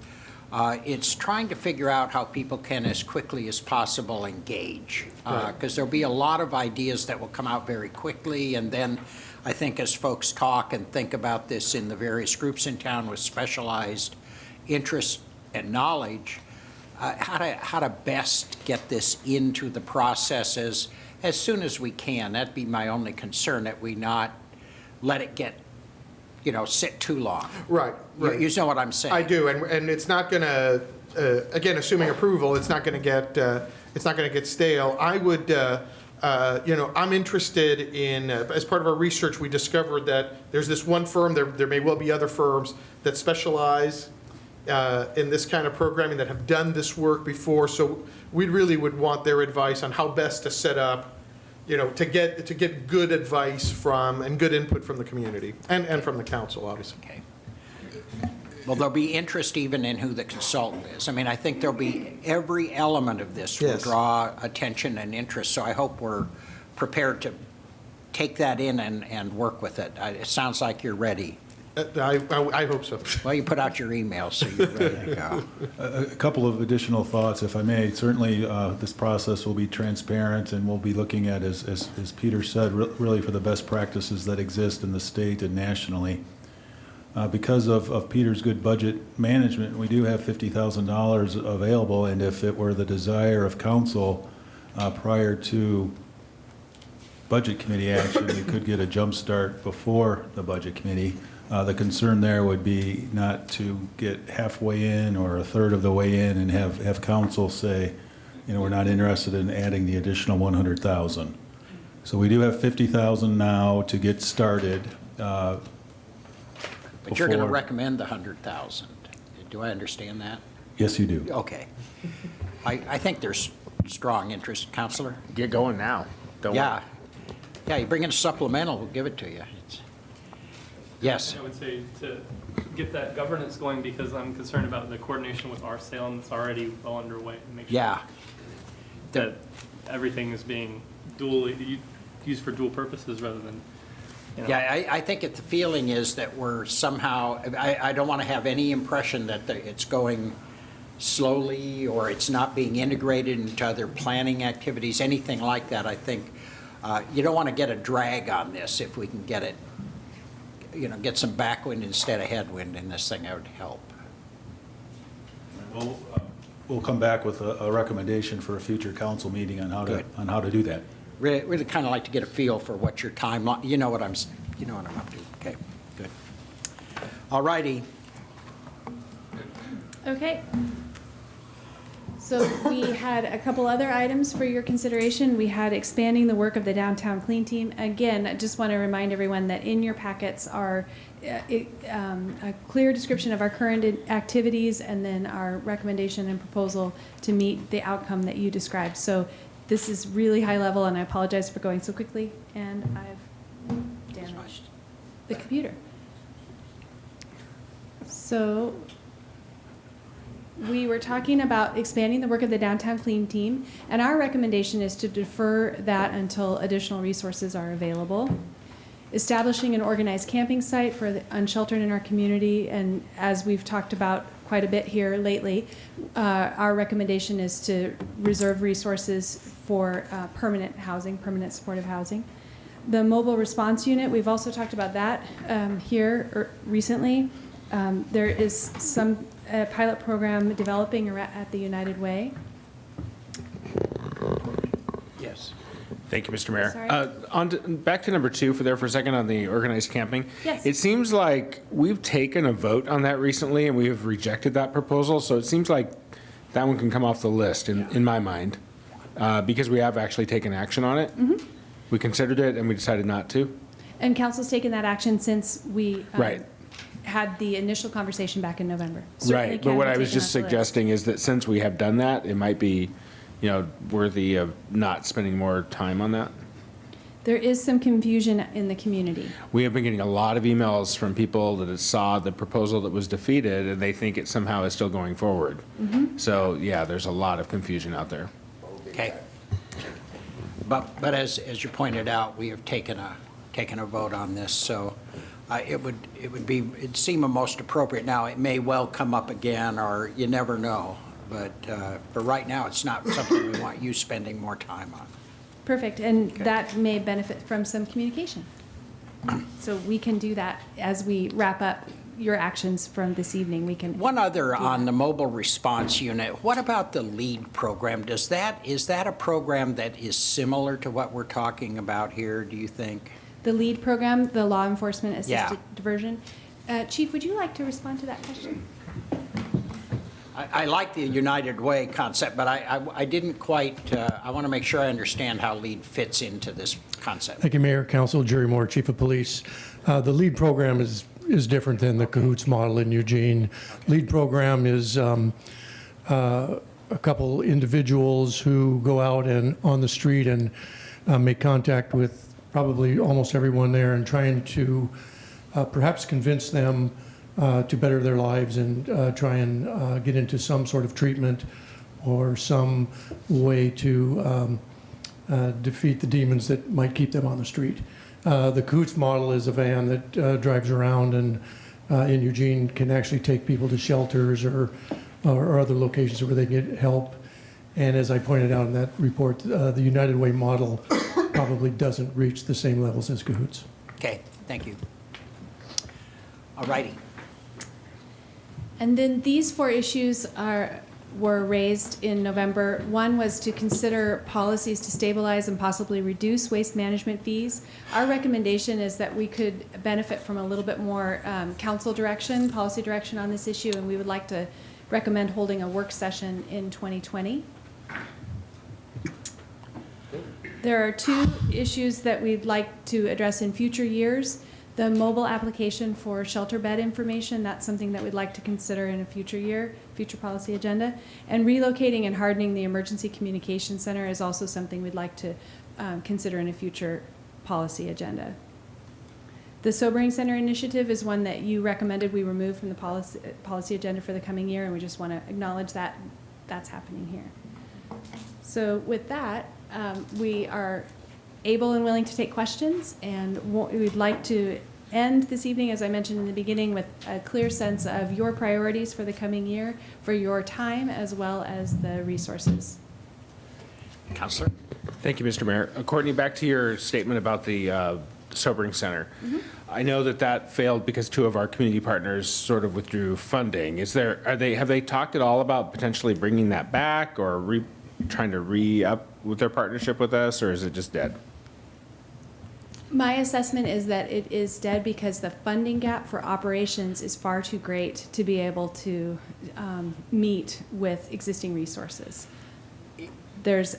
Speaker 8: it's trying to figure out how people can as quickly as possible engage. Because there'll be a lot of ideas that will come out very quickly, and then I think as folks talk and think about this in the various groups in town with specialized interest and knowledge, how to best get this into the process as soon as we can. That'd be my only concern, that we not let it get, sit too long.
Speaker 1: Right.
Speaker 8: You know what I'm saying?
Speaker 1: I do, and it's not going to, again, assuming approval, it's not going to get stale. I would. I'm interested in, as part of our research, we discovered that there's this one firm, there may well be other firms that specialize in this kind of programming that have done this work before. So we really would want their advice on how best to set up, to get good advice from and good input from the community and from the council, obviously.
Speaker 8: Okay. Well, there'll be interest even in who the consultant is. I think there'll be every element of this will draw attention and interest, so I hope we're prepared to take that in and work with it. It sounds like you're ready.
Speaker 1: I hope so.
Speaker 8: Well, you put out your email, so you're ready to go.
Speaker 6: A couple of additional thoughts, if I may. Certainly, this process will be transparent, and we'll be looking at, as Peter said, really for the best practices that exist in the state and nationally. because of Peter's good budget management, we do have $50,000 available, and if it were the desire of council prior to budget committee action, we could get a jump start before the budget committee. The concern there would be not to get halfway in or a third of the way in and have council say, we're not interested in adding the additional 100,000. So we do have 50,000 now to get started.
Speaker 1: But you're going to
Speaker 6: before-
Speaker 1: recommend the 100,000. Do I understand that?
Speaker 6: Yes, you do.
Speaker 1: Okay. I think there's strong interest, Counselor.
Speaker 4: Get going now. Don't worry.
Speaker 1: Yeah. Yeah, you bring in a supplemental, we'll give it to you. Yes.
Speaker 12: I would say to get that governance going, because I'm concerned about the coordination with our Salem that's already well underway. And make sure
Speaker 1: Yeah.
Speaker 12: that everything is being used for dual purposes rather than,
Speaker 1: Yeah, I think the feeling is that we're somehow, I don't want to have any impression that it's going slowly or it's not being integrated into other planning activities, anything like that. I think you don't want to get a drag on this. If we can get it, get some backwind instead of headwind in this thing, that would help.
Speaker 6: We'll come back with a recommendation for a future council meeting on how to do that.
Speaker 1: Really kind of like to get a feel for what your timeline, you know what I'm up to. Okay, good. All righty.
Speaker 11: Okay. So we had a couple other items for your consideration. We had expanding the work of the downtown clean team. Again, I just want to remind everyone that in your packets are a clear description of our current activities and then our recommendation and proposal to meet the outcome that you described. So this is really high level, and I apologize for going so quickly, and I've damaged the computer. So we were talking about expanding the work of the downtown clean team, and our recommendation is to defer that until additional resources are available. Establishing an organized camping site for the unsheltered in our community, and as we've talked about quite a bit here lately, our recommendation is to reserve resources for permanent housing, permanent supportive housing. The mobile response unit, we've also talked about that here recently. There is some pilot program developing at the United Way.
Speaker 1: Yes.
Speaker 4: Thank you, Mr. Mayor.
Speaker 11: Sorry.
Speaker 4: Back to number 2 for a second on the organized camping.
Speaker 11: Yes.
Speaker 4: It seems like we've taken a vote on that recently and we have rejected that proposal. So it seems like that one can come off the list in my mind because we have actually taken action on it.
Speaker 11: Mm-hmm.
Speaker 4: We considered it and we decided not to.
Speaker 11: And council's taken that action since we
Speaker 4: Right.
Speaker 11: had the initial conversation back in November.
Speaker 4: Right. But what I was just suggesting is that since we have done that, it might be worthy of not spending more time on that.
Speaker 11: There is some confusion in the community.
Speaker 4: We have been getting a lot of emails from people that saw the proposal that was defeated and they think it somehow is still going forward.
Speaker 11: Mm-hmm.
Speaker 4: So, yeah, there's a lot of confusion out there.
Speaker 1: Okay. But as you pointed out, we have taken a vote on this, so it'd seem most appropriate. Now, it may well come up again, or you never know. But for right now, it's not something we want you spending more time on.
Speaker 11: Perfect, and that may benefit from some communication. So we can do that as we wrap up your actions from this evening. We can.
Speaker 1: One other on the mobile response unit. What about the LEAD program? Is that a program that is similar to what we're talking about here, do you think?
Speaker 11: The LEAD program, the Law Enforcement Assisted
Speaker 1: Yeah.
Speaker 11: Diversion. Chief, would you like to respond to that question?
Speaker 1: I like the United Way concept, but I didn't quite, I want to make sure I understand how LEAD fits into this concept.
Speaker 13: Thank you, Mayor, Council, Jerry Moore, Chief of Police. The LEAD program is different than the CAHOOTS model in Eugene. LEAD program is a couple individuals who go out and on the street and make contact with probably almost everyone there and trying to perhaps convince them to better their lives and try and get into some sort of treatment or some way to defeat the demons that might keep them on the street. The CAHOOTS model is a van that drives around and in Eugene can actually take people to shelters or other locations where they get help. And as I pointed out in that report, the United Way model probably doesn't reach the same levels as CAHOOTS.
Speaker 1: Okay, thank you. All righty.
Speaker 11: And then these 4 issues were raised in November. One was to consider policies to stabilize and possibly reduce waste management fees. Our recommendation is that we could benefit from a little bit more council direction, policy direction on this issue, and we would like to recommend holding a work session in 2020. There are 2 issues that we'd like to address in future years. The mobile application for shelter bed information, that's something that we'd like to consider in a future year, future policy agenda. And relocating and hardening the Emergency Communication Center is also something we'd like to consider in a future policy agenda. The Sobering Center initiative is one that you recommended we remove from the policy agenda for the coming year, and we just want to acknowledge that that's happening here. So with that, we are able and willing to take questions, and we'd like to end this evening, as I mentioned in the beginning, with a clear sense of your priorities for the coming year, for your time, as well as the resources.
Speaker 4: Counselor. Thank you, Mr. Mayor. Courtney, back to your statement about the Sobering Center.
Speaker 11: Mm-hmm.
Speaker 4: I know that failed because 2 of our community partners sort of withdrew funding. Have they talked at all about potentially bringing that back or trying to re-up with their partnership with us, or is it just dead?
Speaker 11: My assessment is that it is dead because the funding gap for operations is far too great to be able to meet with existing resources. There was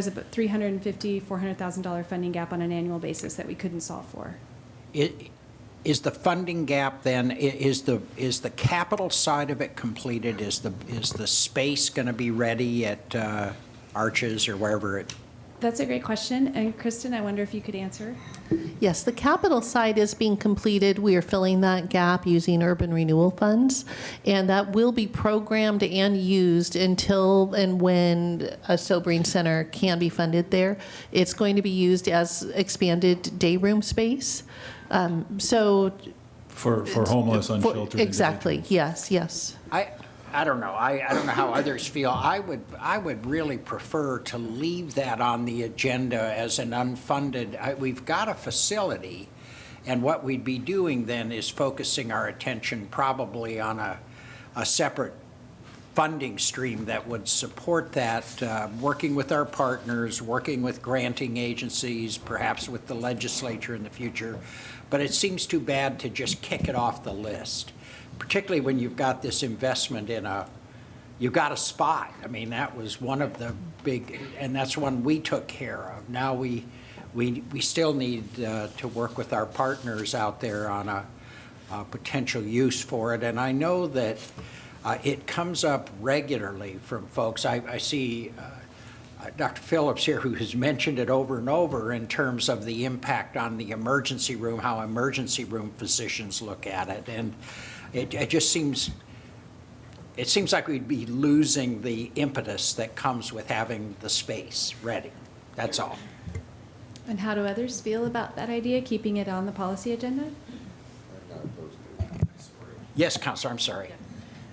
Speaker 11: a $350,000, $400,000 funding gap on an annual basis that we couldn't solve for.
Speaker 1: Is the funding gap then, is the capital side of it completed? Is the space going to be ready at Arches or wherever it?
Speaker 11: That's a great question. And Kristen, I wonder if you could answer.
Speaker 3: Yes, the capital side is being completed. We are filling that gap using urban renewal funds, and that will be programmed and used until and when a sobering center can be funded there. It's going to be used as expanded day room space. So
Speaker 6: For homeless, unsheltered.
Speaker 3: exactly,
Speaker 6: individuals.
Speaker 3: yes.
Speaker 1: I don't know. I don't know how others feel. I would really prefer to leave that on the agenda as an unfunded. We've got a facility, and what we'd be doing then is focusing our attention probably on a separate funding stream that would support that, working with our partners, working with granting agencies, perhaps with the legislature in the future. But it seems too bad to just kick it off the list, particularly when you've got this investment you've got a spot. I mean, that was one of the big, and that's one we took care of. Now we still need to work with our partners out there on a potential use for it. And I know that it comes up regularly from folks. I see Dr. Phillips here, who has mentioned it over and over in terms of the impact on the emergency room, how emergency room physicians look at it. And it just seems like we'd be losing the impetus that comes with having the space ready. That's all.
Speaker 11: And how do others feel about that idea, keeping it on the policy agenda?
Speaker 1: Yes, Counselor, I'm sorry.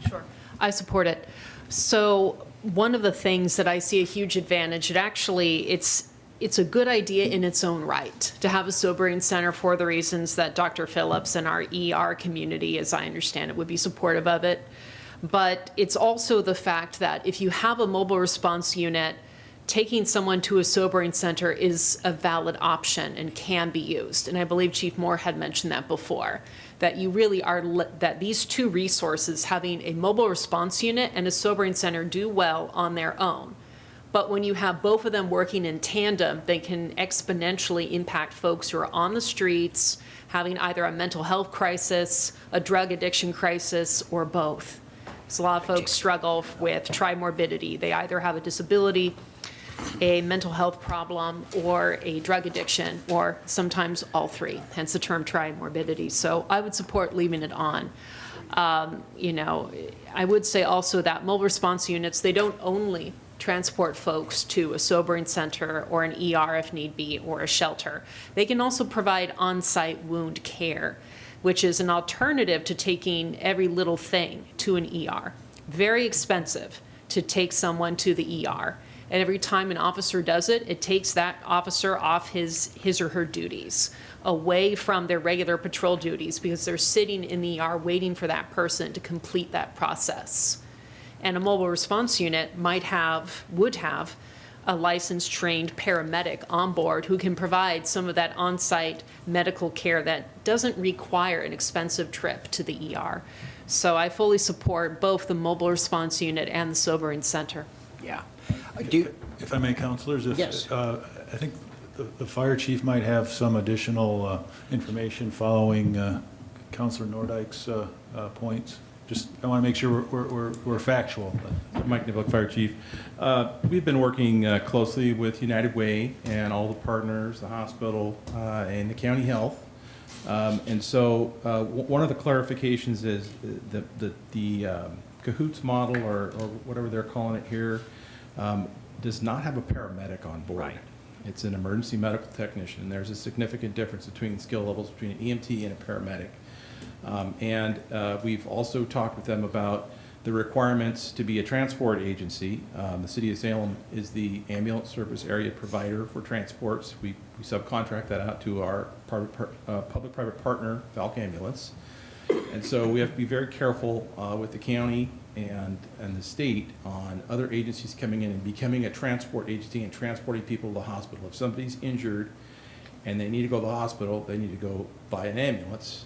Speaker 14: Sure, I support it. So one of the things that I see a huge advantage, it's a good idea in its own right to have a sobering center for the reasons that Dr. Phillips and our ER community, as I understand it, would be supportive of it. But it's also the fact that if you have a mobile response unit, taking someone to a sobering center is a valid option and can be used. And I believe Chief Moore had mentioned that before, that you really are, that these 2 resources, having a mobile response unit and a sobering center, do well on their own. But when you have both of them working in tandem, they can exponentially impact folks who are on the streets, having either a mental health crisis, a drug addiction crisis, or both. So a lot of folks struggle with trimorbidity. They either have a disability, a mental health problem, or a drug addiction, or sometimes all 3, hence the term trimorbidity. So I would support leaving it on. I would say also that mobile response units, they don't only transport folks to a sobering center or an ER if need be, or a shelter. They can also provide on-site wound care, which is an alternative to taking every little thing to an ER. Very expensive to take someone to the ER. And every time an officer does it, it takes that officer off his or her duties, away from their regular patrol duties, because they're sitting in the ER waiting for that person to complete that process. And a mobile response unit would have a licensed, trained paramedic on board who can provide some of that on-site medical care that doesn't require an expensive trip to the ER. So I fully support both the mobile response unit and the sobering center.
Speaker 1: Yeah.
Speaker 6: If I may, counselors,
Speaker 1: Yes.
Speaker 6: I think the fire chief might have some additional information following Counselor Nordike's points. Just, I want to make sure we're factual.
Speaker 15: Mike Nivok, Fire Chief. We've been working closely with United Way and all the partners, the hospital, and the county health. And so one of the clarifications is the CAHOOTS model, or whatever they're calling it here, does not have a paramedic on board.
Speaker 1: Right.
Speaker 15: It's an emergency medical technician. There's a significant difference between skill levels between an EMT and a paramedic. We've also talked with them about the requirements to be a transport agency. The City of Salem is the ambulance service area provider for transports. We subcontract that out to our public-private partner, Falk Ambulance. And so we have to be very careful with the county and the state on other agencies coming in and becoming a transport agency and transporting people to the hospital. If somebody's injured and they need to go to the hospital, they need to go by an ambulance,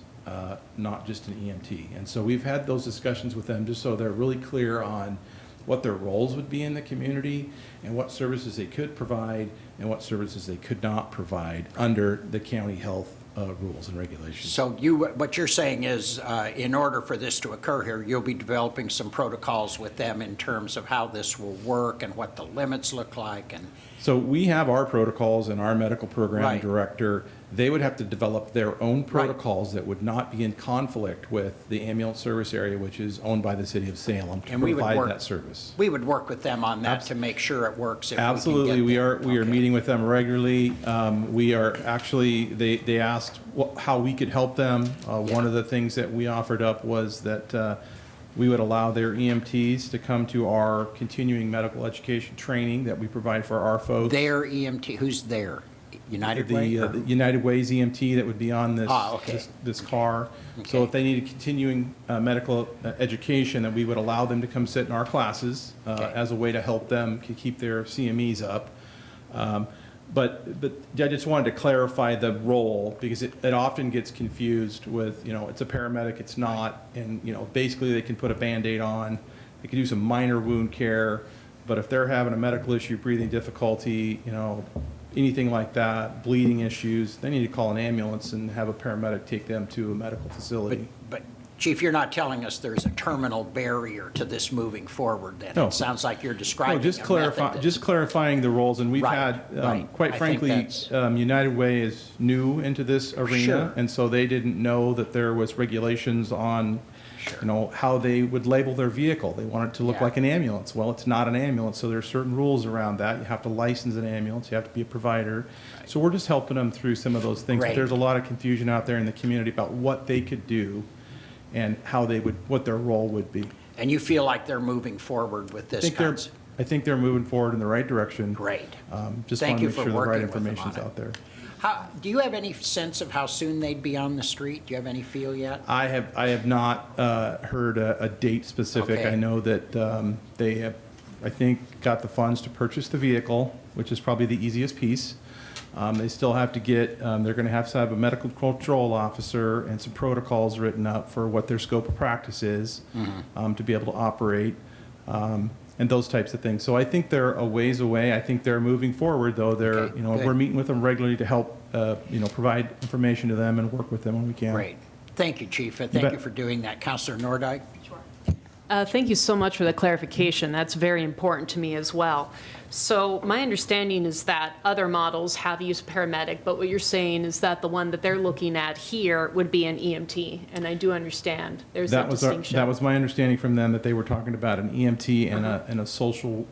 Speaker 15: not just an EMT. And so we've had those discussions with them just so they're really clear on what their roles would be in the community and what services they could provide and what services they could not provide under the county health rules and regulations.
Speaker 1: So what you're saying is, in order for this to occur here, you'll be developing some protocols with them in terms of how this will work and what the limits look like. And
Speaker 15: So we have our protocols and our medical program
Speaker 1: Right.
Speaker 15: director. They would have to develop their own protocols that would not be in conflict with the ambulance service area, which is owned by the City of Salem, to
Speaker 1: And we would
Speaker 15: provide
Speaker 1: work-
Speaker 15: that service.
Speaker 1: we would work with them on that to make sure it works. If
Speaker 15: Absolutely,
Speaker 1: we
Speaker 15: we
Speaker 1: can
Speaker 15: are meeting with them regularly. We are actually, they asked how we could help them. One of the things that we offered up was that we would allow their EMTs to come to our continuing medical education training that we provide for our folks.
Speaker 1: Their EMT, who's there? United Way?
Speaker 15: The United Way's EMT that would be on this,
Speaker 1: okay.
Speaker 15: this car. So if they need a continuing medical education, then we would allow them to come sit in our classes as a way to help them to keep their CMEs up. But I just wanted to clarify the role because it often gets confused with, it's a paramedic, it's not. And, basically they can put a Band-Aid on, they can do some minor wound care, but if they're having a medical issue, breathing difficulty, anything like that, bleeding issues, they need to call an ambulance and have a paramedic take them to a medical facility.
Speaker 1: But Chief, you're not telling us there's a terminal barrier to this moving forward then?
Speaker 15: No.
Speaker 1: It sounds like you're describing
Speaker 15: No, just
Speaker 1: a method that-
Speaker 15: just clarifying the roles, and we've
Speaker 1: Right,
Speaker 15: had,
Speaker 1: right.
Speaker 15: quite
Speaker 1: I think
Speaker 15: frankly,
Speaker 1: that's-
Speaker 15: United Way is new into this arena,
Speaker 1: Sure.
Speaker 15: and so they didn't know that there was regulations on, how they would label their vehicle. They want it to look
Speaker 1: Yeah.
Speaker 15: like an ambulance. Well, it's not an ambulance, so there's certain rules around that. You have to license an ambulance, you have to be a provider. So we're just helping them through some of those things. But
Speaker 1: Great.
Speaker 15: there's a lot of confusion out there in the community about what they could do and what their role would be.
Speaker 1: And you feel like they're moving forward with this concept?
Speaker 15: I think they're moving forward in the right direction.
Speaker 1: Great.
Speaker 15: Just
Speaker 1: Thank
Speaker 15: want
Speaker 1: you
Speaker 15: to make
Speaker 1: for
Speaker 15: sure the right
Speaker 1: working with them
Speaker 15: information's
Speaker 1: on it.
Speaker 15: out there.
Speaker 1: Do you have any sense of how soon they'd be on the street? Do you have any feel yet?
Speaker 15: I have not heard a date specific.
Speaker 1: Okay.
Speaker 15: I know that they have, I think, got the funds to purchase the vehicle, which is probably the easiest piece. They still have to get, they're going to have a medical control officer and some protocols written up for what their scope of practice is to be able to operate. And those types of things. So I think they're a ways away. I think they're moving forward, though. They're,
Speaker 1: Okay, good.
Speaker 15: we're meeting with them regularly to help, provide information to them and work with them when we can.
Speaker 1: Great. Thank you, Chief. Thank
Speaker 15: bet.
Speaker 1: you for doing that. Counselor Nordike?
Speaker 14: Thank you so much for the clarification. That's very important to me as well. So my understanding is that other models have used paramedic, but what you're saying is that the one that they're looking at here would be an EMT, and I do understand there's a distinction.
Speaker 15: That was my understanding from them, that they were talking about an EMT and a social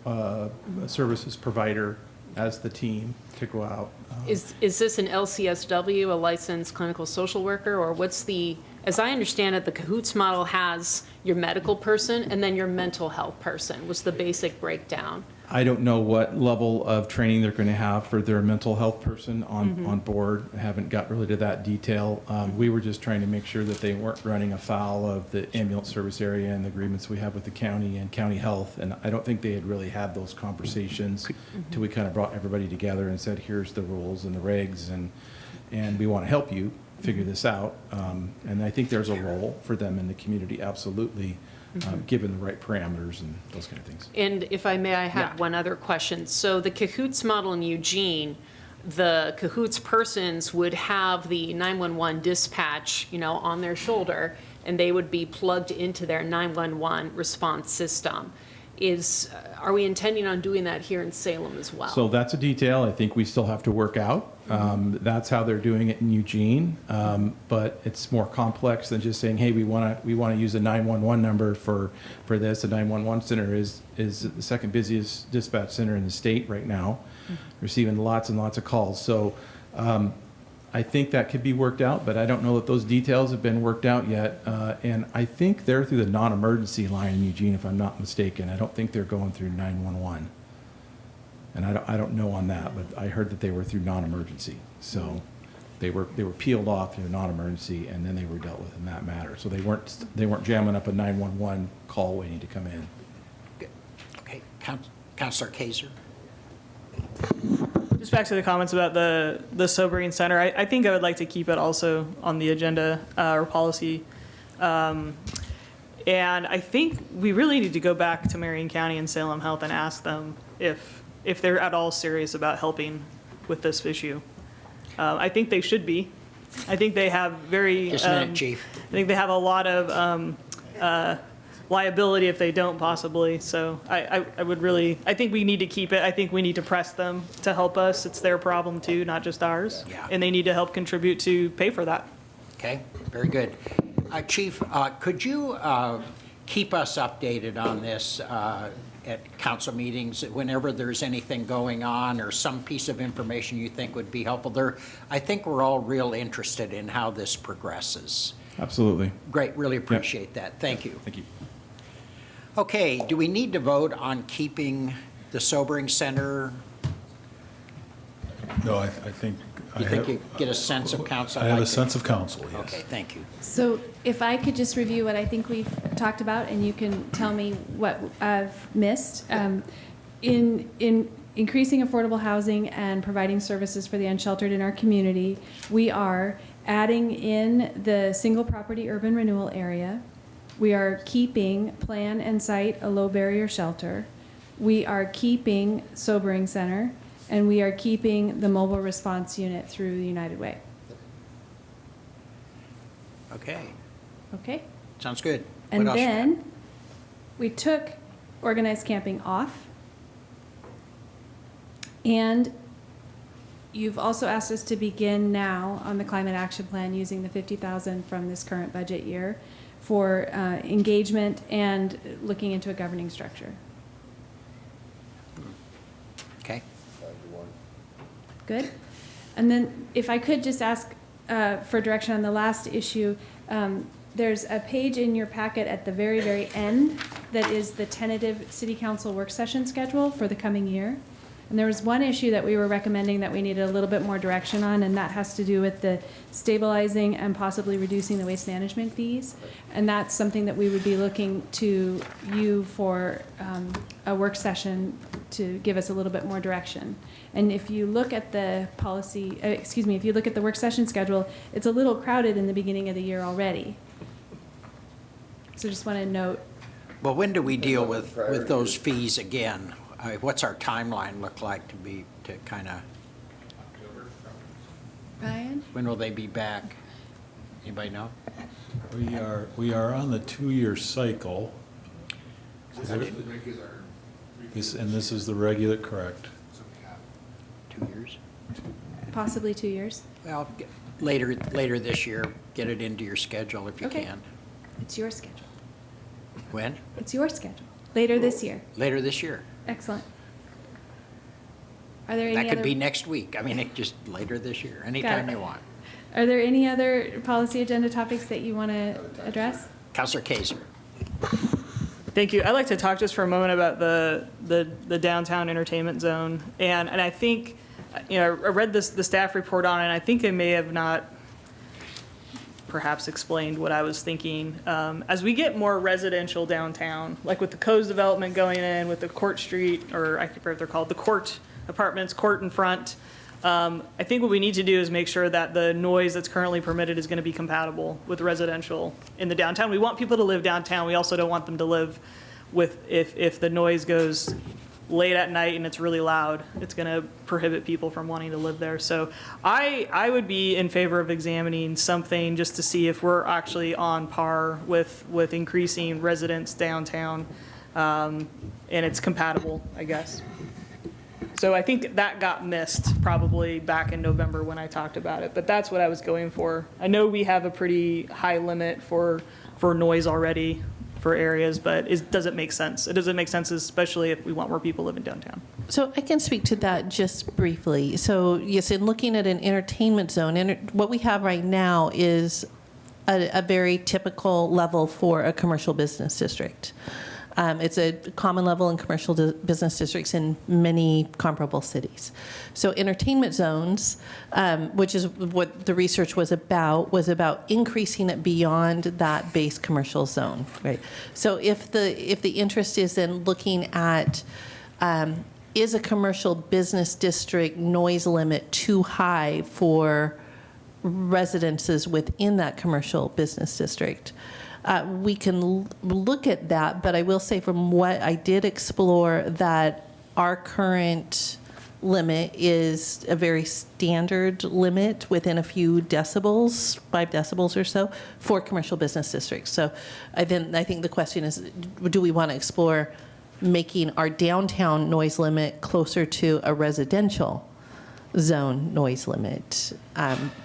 Speaker 15: services provider as the team to go out.
Speaker 14: Is this an LCSW, a licensed clinical social worker, or what's the As I understand it, the Cahoots model has your medical person and then your mental health person was the basic breakdown.
Speaker 15: I don't know what level of training they're going to have for their mental health person on board. I haven't got really to that detail. We were just trying to make sure that they weren't running afoul of the ambulance service area and the agreements we have with the county and county health. And I don't think they had really had those conversations till we kind of brought everybody together and said, here's the rules and the regs, and we want to help you figure this out. And I think there's a role for them in the community, absolutely. Given the right parameters and those kind of things.
Speaker 14: And if I may, I have one other question. So the Cahoots model in Eugene, the Cahoots persons would have the 911 dispatch, on their shoulder, and they would be plugged into their 911 response system. Are we intending on doing that here in Salem as well?
Speaker 15: So that's a detail I think we still have to work out. That's how they're doing it in Eugene, but it's more complex than just saying, hey, we want to use a 911 number for this. The 911 center is the second busiest dispatch center in the state right now, receiving lots and lots of calls. So I think that could be worked out, but I don't know that those details have been worked out yet. And I think they're through the non-emergency line in Eugene, if I'm not mistaken. I don't think they're going through 911. And I don't know on that, but I heard that they were through non-emergency. So they were peeled off through non-emergency, and then they were dealt with in that matter. So they weren't jamming up a 911 call waiting to come in.
Speaker 1: Okay, Councilor Kaiser.
Speaker 9: Just back to the comments about the sobering center, I think I would like to keep it also on the agenda or policy. And I think we really need to go back to Marion County and Salem Health and ask them if they're at all serious about helping with this issue. I think they should be. I think they have very.
Speaker 1: Just a minute, Chief.
Speaker 9: I think they have a lot of liability if they don't possibly. So I would really, I think we need to keep it. I think we need to press them to help us. It's their problem too, not just ours.
Speaker 1: Yeah.
Speaker 9: And they need to help contribute to pay for that.
Speaker 1: Okay, very good. Chief, could you keep us updated on this at council meetings whenever there's anything going on or some piece of information you think would be helpful? I think we're all real interested in how this progresses.
Speaker 15: Absolutely.
Speaker 1: Great, really appreciate that. Thank you.
Speaker 15: Thank you.
Speaker 1: Okay, do we need to vote on keeping the sobering center?
Speaker 6: No, I think.
Speaker 1: You think you get a sense of council?
Speaker 6: I have a sense of council, yes.
Speaker 1: Okay, thank you.
Speaker 11: So if I could just review what I think we've talked about, and you can tell me what I've missed. In increasing affordable housing and providing services for the unsheltered in our community, we are adding in the single property urban renewal area. We are keeping plan and site a low barrier shelter. We are keeping sobering center, and we are keeping the mobile response unit through the United Way.
Speaker 1: Okay,
Speaker 11: Okay?
Speaker 1: sounds good.
Speaker 11: And
Speaker 1: What else you got?
Speaker 11: then we took organized camping off. And you've also asked us to begin now on the climate action plan using the $50,000 from this current budget year for engagement and looking into a governing structure.
Speaker 1: Okay.
Speaker 11: Good. And then if I could just ask for direction on the last issue, there's a page in your packet at the very, very end that is the tentative city council work session schedule for the coming year. And there was one issue that we were recommending that we needed a little bit more direction on, and that has to do with the stabilizing and possibly reducing the waste management fees. And that's something that we would be looking to you for a work session to give us a little bit more direction. And if you look at the policy, if you look at the work session schedule, it's a little crowded in the beginning of the year already. So just want to note.
Speaker 1: Well, when do we deal with those fees again? What's our timeline look like to kind of?
Speaker 11: Ryan?
Speaker 1: When will they be back? Anybody know?
Speaker 6: We are on the 2-year cycle. This is the regular, correct?
Speaker 1: 2 years?
Speaker 11: Possibly 2 years.
Speaker 1: Well, later this year, get it into your schedule if you
Speaker 11: Okay.
Speaker 1: can.
Speaker 11: It's your schedule.
Speaker 1: When?
Speaker 11: It's your schedule. Later this year.
Speaker 1: Later this year.
Speaker 11: Excellent. Are there any
Speaker 1: That could
Speaker 11: other?
Speaker 1: be next week. I mean, just later this year, anytime you want.
Speaker 11: Are there any other policy agenda topics that you want to address?
Speaker 1: Counselor Kaiser.
Speaker 9: Thank you. I'd like to talk just for a moment about the downtown entertainment zone. And I think, I read the staff report on it, and I think I may have not perhaps explained what I was thinking. As we get more residential downtown, like with the Co's development going in, with the Court Street, or I can't remember what they're called, the Court apartments, Court in front, I think what we need to do is make sure that the noise that's currently permitted is going to be compatible with residential in the downtown. We want people to live downtown. We also don't want them to live with, if the noise goes late at night and it's really loud, it's going to prohibit people from wanting to live there. So I would be in favor of examining something just to see if we're actually on par with increasing residents downtown, and it's compatible, I guess. So I think that got missed probably back in November when I talked about it, but that's what I was going for. I know we have a pretty high limit for noise already for areas, but does it make sense? It doesn't make sense, especially if we want more people living downtown.
Speaker 3: So I can speak to that just briefly. So yes, in looking at an entertainment zone, what we have right now is a very typical level for a commercial business district. It's a common level in commercial business districts in many comparable cities. So entertainment zones, which is what the research was about increasing it beyond that base commercial zone, right? So if the interest is in looking at, is a commercial business district noise limit too high for residences within that commercial business district? We can look at that, but I will say from what I did explore that our current limit is a very standard limit within a few decibels, 5 decibels or so, for commercial business districts. So I think the question is, do we want to explore making our downtown noise limit closer to a residential zone noise limit,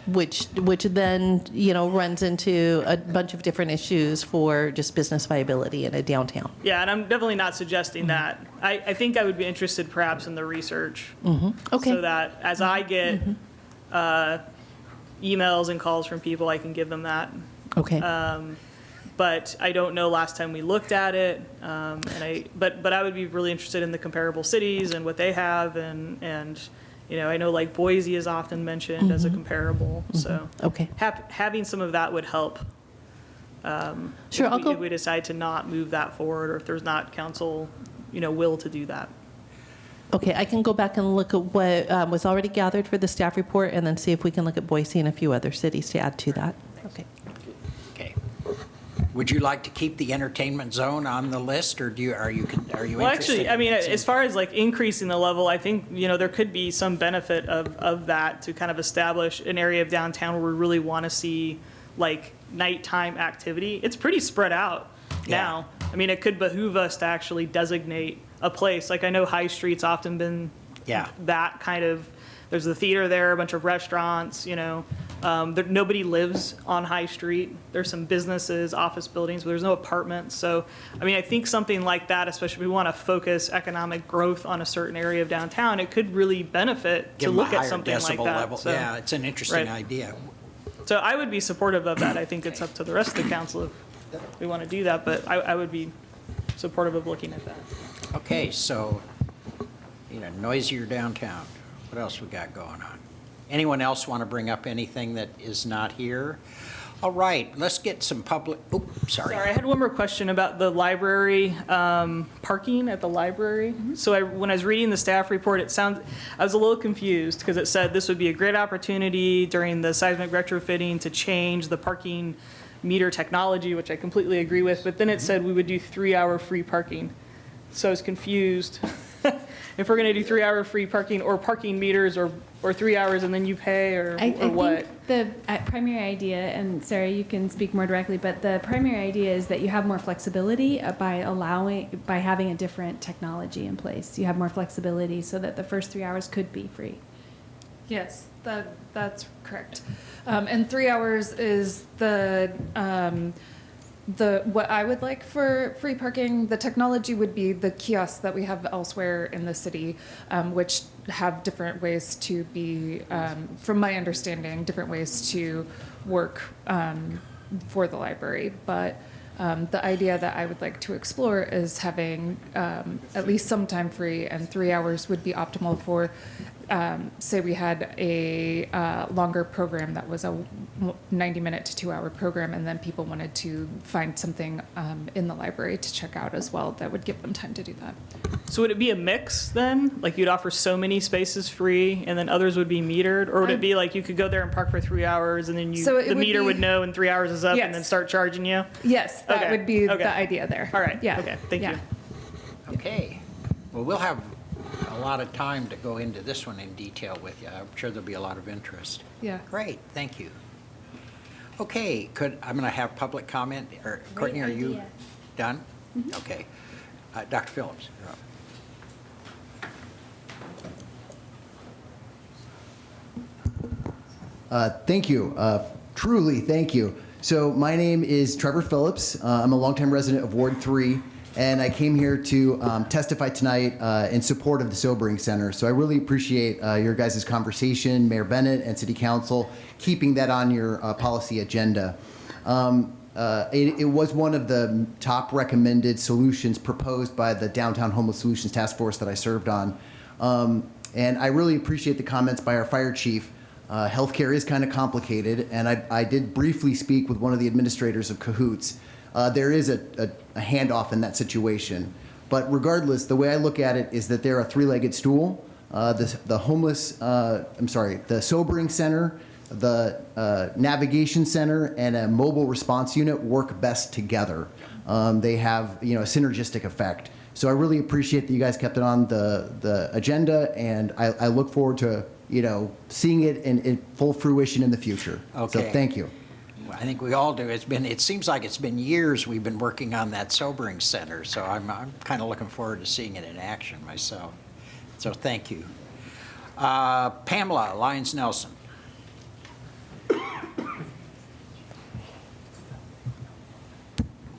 Speaker 3: which then runs into a bunch of different issues for just business viability in a downtown.
Speaker 9: Yeah, and I'm definitely not suggesting that. I think I would be interested perhaps in the research.
Speaker 3: Okay.
Speaker 9: So that as I get emails and calls from people, I can give them that.
Speaker 3: Okay.
Speaker 9: But I don't know last time we looked at it, but I would be really interested in the comparable cities and what they have, and I know like Boise is often mentioned as a comparable, so
Speaker 3: okay.
Speaker 9: Having some of that would help.
Speaker 3: Sure,
Speaker 9: if we decide to not move that forward, or if there's not council, will to do that.
Speaker 3: Okay, I can go back and look at what was already gathered for the staff report, and then see if we can look at Boise and a few other cities to add to that. Okay.
Speaker 1: Okay. Would you like to keep the entertainment zone on the list, or are you
Speaker 9: Well,
Speaker 1: interested?
Speaker 9: actually, I mean, as far as like increasing the level, I think, there could be some benefit of that to kind of establish an area of downtown where we really want to see like nighttime activity. It's pretty spread out now. I mean, it could behoove us to actually designate a place. Like I know High Street's often been that kind of, there's the theater there, a bunch of restaurants, nobody lives on High Street. There's some businesses, office buildings, but there's no apartments. So, I mean, I think something like that, especially if we want to focus economic growth on a certain area of downtown, it could really benefit to look at something like that.
Speaker 1: Level.
Speaker 9: So,
Speaker 1: yeah, it's an interesting idea.
Speaker 9: So I would be supportive of that. I think it's up to the rest of the council if we want to do that, but I would be supportive of looking at that.
Speaker 1: Okay, so, noisier downtown. What else we got going on? Anyone else want to bring up anything that is not here? All right, let's get some public, sorry.
Speaker 9: Sorry, I had one more question about the library, parking at the library. So when I was reading the staff report, I was a little confused because it said this would be a great opportunity during the seismic retrofitting to change the parking meter technology, which I completely agree with, but then it said we would do 3-hour free parking. So I was confused. If we're going to do 3-hour free parking or parking meters or 3 hours and then you pay or what?
Speaker 11: I think the primary idea, and Sarah, you can speak more directly, but the primary idea is that you have more flexibility by having a different technology in place. You have more flexibility so that the first 3 hours could be free.
Speaker 10: Yes, that's correct. And 3 hours is what I would like for free parking. The technology would be the kiosks that we have elsewhere in the city, which have different ways to be, from my understanding, different ways to work for the library. But the idea that I would like to explore is having at least some time free, and 3 hours would be optimal for, say we had a longer program that was a 90-minute to 2-hour program, and then people wanted to find something in the library to check out as well that would give them time to do that.
Speaker 9: So would it be a mix then? Like you'd offer so many spaces free and then others would be metered? Or would it be like you could go there and park for 3 hours and then the meter would know when 3 hours is up and then start charging you?
Speaker 10: Yes, that
Speaker 9: Okay,
Speaker 10: would be
Speaker 9: okay.
Speaker 10: the idea there.
Speaker 9: All right,
Speaker 10: Yeah.
Speaker 9: okay, thank you.
Speaker 1: Okay. Well, we'll have a lot of time to go into this one in detail with you. I'm sure there'll be a lot of interest.
Speaker 10: Yeah.
Speaker 1: Great, thank you. Okay, I'm going to have public comment. Courtney, are you done? Okay. Dr. Phillips, you're up.
Speaker 16: Thank you. Truly, thank you. So my name is Trevor Phillips. I'm a longtime resident of Ward 3, and I came here to testify tonight in support of the Sobering Center. So I really appreciate your guys' conversation, Mayor Bennett and City Council, keeping that on your policy agenda. It was one of the top recommended solutions proposed by the Downtown Homeless Solutions Task Force that I served on. And I really appreciate the comments by our fire chief. Healthcare is kind of complicated, and I did briefly speak with one of the administrators of Cahoots. There is a handoff in that situation. But regardless, the way I look at it is that they're a three-legged stool. The Sobering Center, the Navigation Center, and a mobile response unit work best together. They have, a synergistic effect. So I really appreciate that you guys kept it on the agenda, and I look forward to seeing it in full fruition in the future.
Speaker 1: Okay.
Speaker 16: So thank you.
Speaker 1: Well, I think we all do. It seems like it's been years we've been working on that Sobering Center, so I'm kind of looking forward to seeing it in action myself. So thank you. Pamela Lyons-Nelson.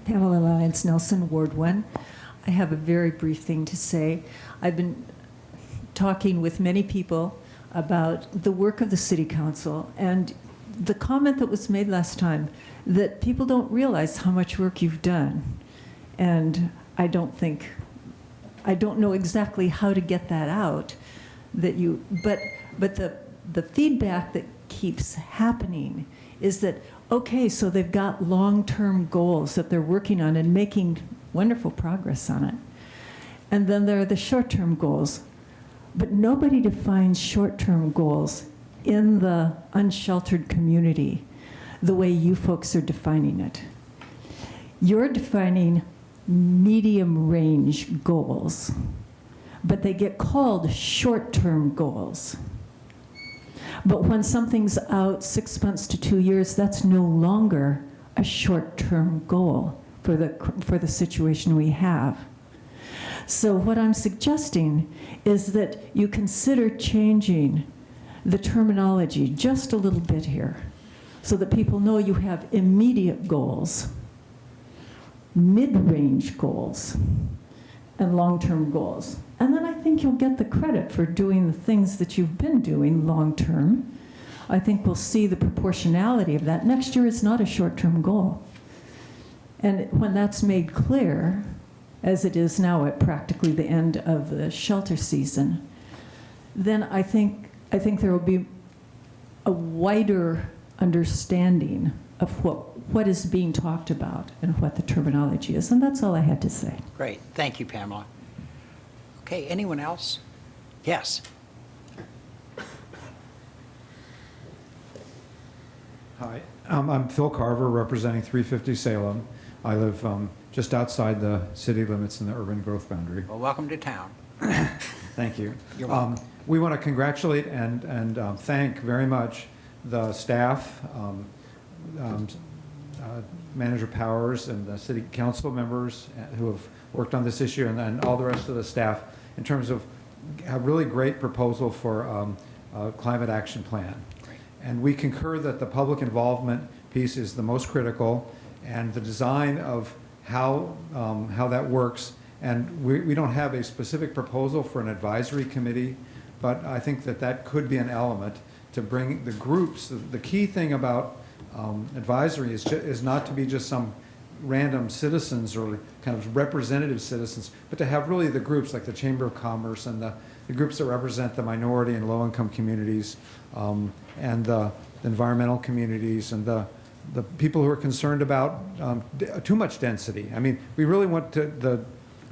Speaker 17: Pamela Lyons-Nelson, Ward 1. I have a very brief thing to say. I've been talking with many people about the work of the City Council, and the comment that was made last time that people don't realize how much work you've done. And I don't know exactly how to get that out, but the feedback that keeps happening is that, okay, so they've got long-term goals that they're working on and making wonderful progress on it. And then there are the short-term goals. But nobody defines short-term goals in the unsheltered community the way you folks are defining it. You're defining medium-range goals, but they get called short-term goals. But when something's out 6 months to 2 years, that's no longer a short-term goal for the situation we have. So what I'm suggesting is that you consider changing the terminology just a little bit here so that people know you have immediate goals, mid-range goals, and long-term goals. And then I think you'll get the credit for doing the things that you've been doing long-term. I think we'll see the proportionality of that. Next year is not a short-term goal. And when that's made clear, as it is now at practically the end of the shelter season, then I think there will be a wider understanding of what is being talked about and what the terminology is. And that's all I had to say.
Speaker 1: Great. Thank you, Pamela. Okay, anyone else? Yes.
Speaker 18: Hi, I'm Phil Carver, representing 350 Salem. I live just outside the city limits in the urban growth boundary.
Speaker 1: Well, welcome to town.
Speaker 18: Thank you.
Speaker 1: You're welcome.
Speaker 18: We want to congratulate and thank very much the staff, Manager Powers, and the city council members who have worked on this issue, and all the rest of the staff in terms of a really great proposal for a climate action plan.
Speaker 1: Great.
Speaker 18: And we concur that the public involvement piece is the most critical, and the design of how that works. And we don't have a specific proposal for an advisory committee, but I think that that could be an element to bring the groups. The key thing about advisory is not to be just some random citizens or kind of representative citizens, but to have really the groups like the Chamber of Commerce and the groups that represent the minority and low-income communities, and the environmental communities, and the people who are concerned about too much density. I mean, we really want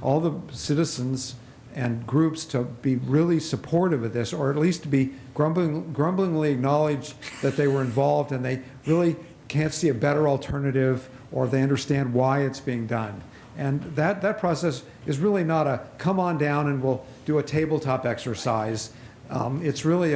Speaker 18: all the citizens and groups to be really supportive of this, or at least to be grumblingly acknowledge that they were involved and they really can't see a better alternative, or they understand why it's being done. And that process is really not a come on down and we'll do a tabletop exercise. It's really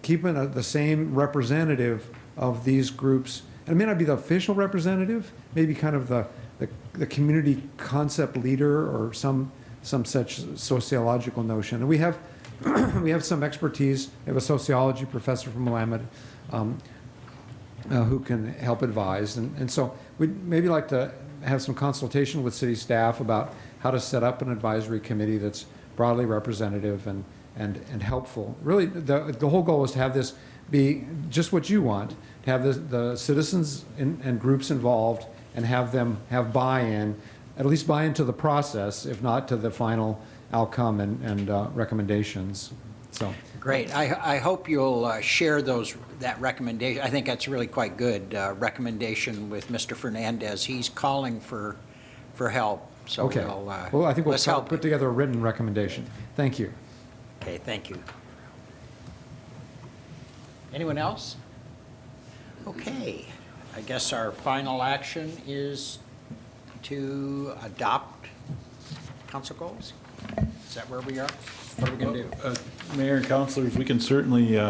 Speaker 18: keeping the same representative of these groups. And it may not be the official representative, maybe kind of the community concept leader or some such sociological notion. And we have we have some expertise. We have a sociology professor from Willamette who can help advise. And so we'd maybe like to have some consultation with city staff about how to set up an advisory committee that's broadly representative and helpful. Really, the whole goal is to have this be just what you want, to have the citizens and groups involved and have them have buy-in, at least buy into the process, if not to the final outcome and recommendations. So
Speaker 1: great. I hope you'll share that recommendation. I think that's really quite good recommendation with Mr. Fernandez. He's calling for help. So
Speaker 18: okay. Well, I think we'll put together a written recommendation. Thank you.
Speaker 1: Okay, thank you. Anyone else? Okay. I guess our final action is to adopt council goals. Is that where we are? What are we going to do?
Speaker 6: Mayor and councilors, we can certainly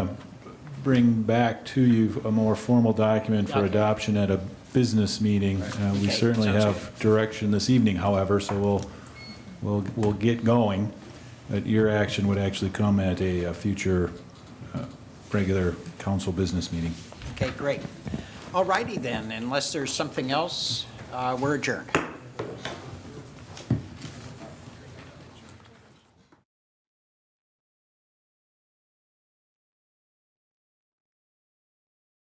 Speaker 6: bring back to you a more formal document for adoption at a business meeting. We certainly have direction this evening, however, so we'll get going. Your action would actually come at a future regular council business meeting.
Speaker 1: Okay, great. All righty then, unless there's something else, we're adjourned.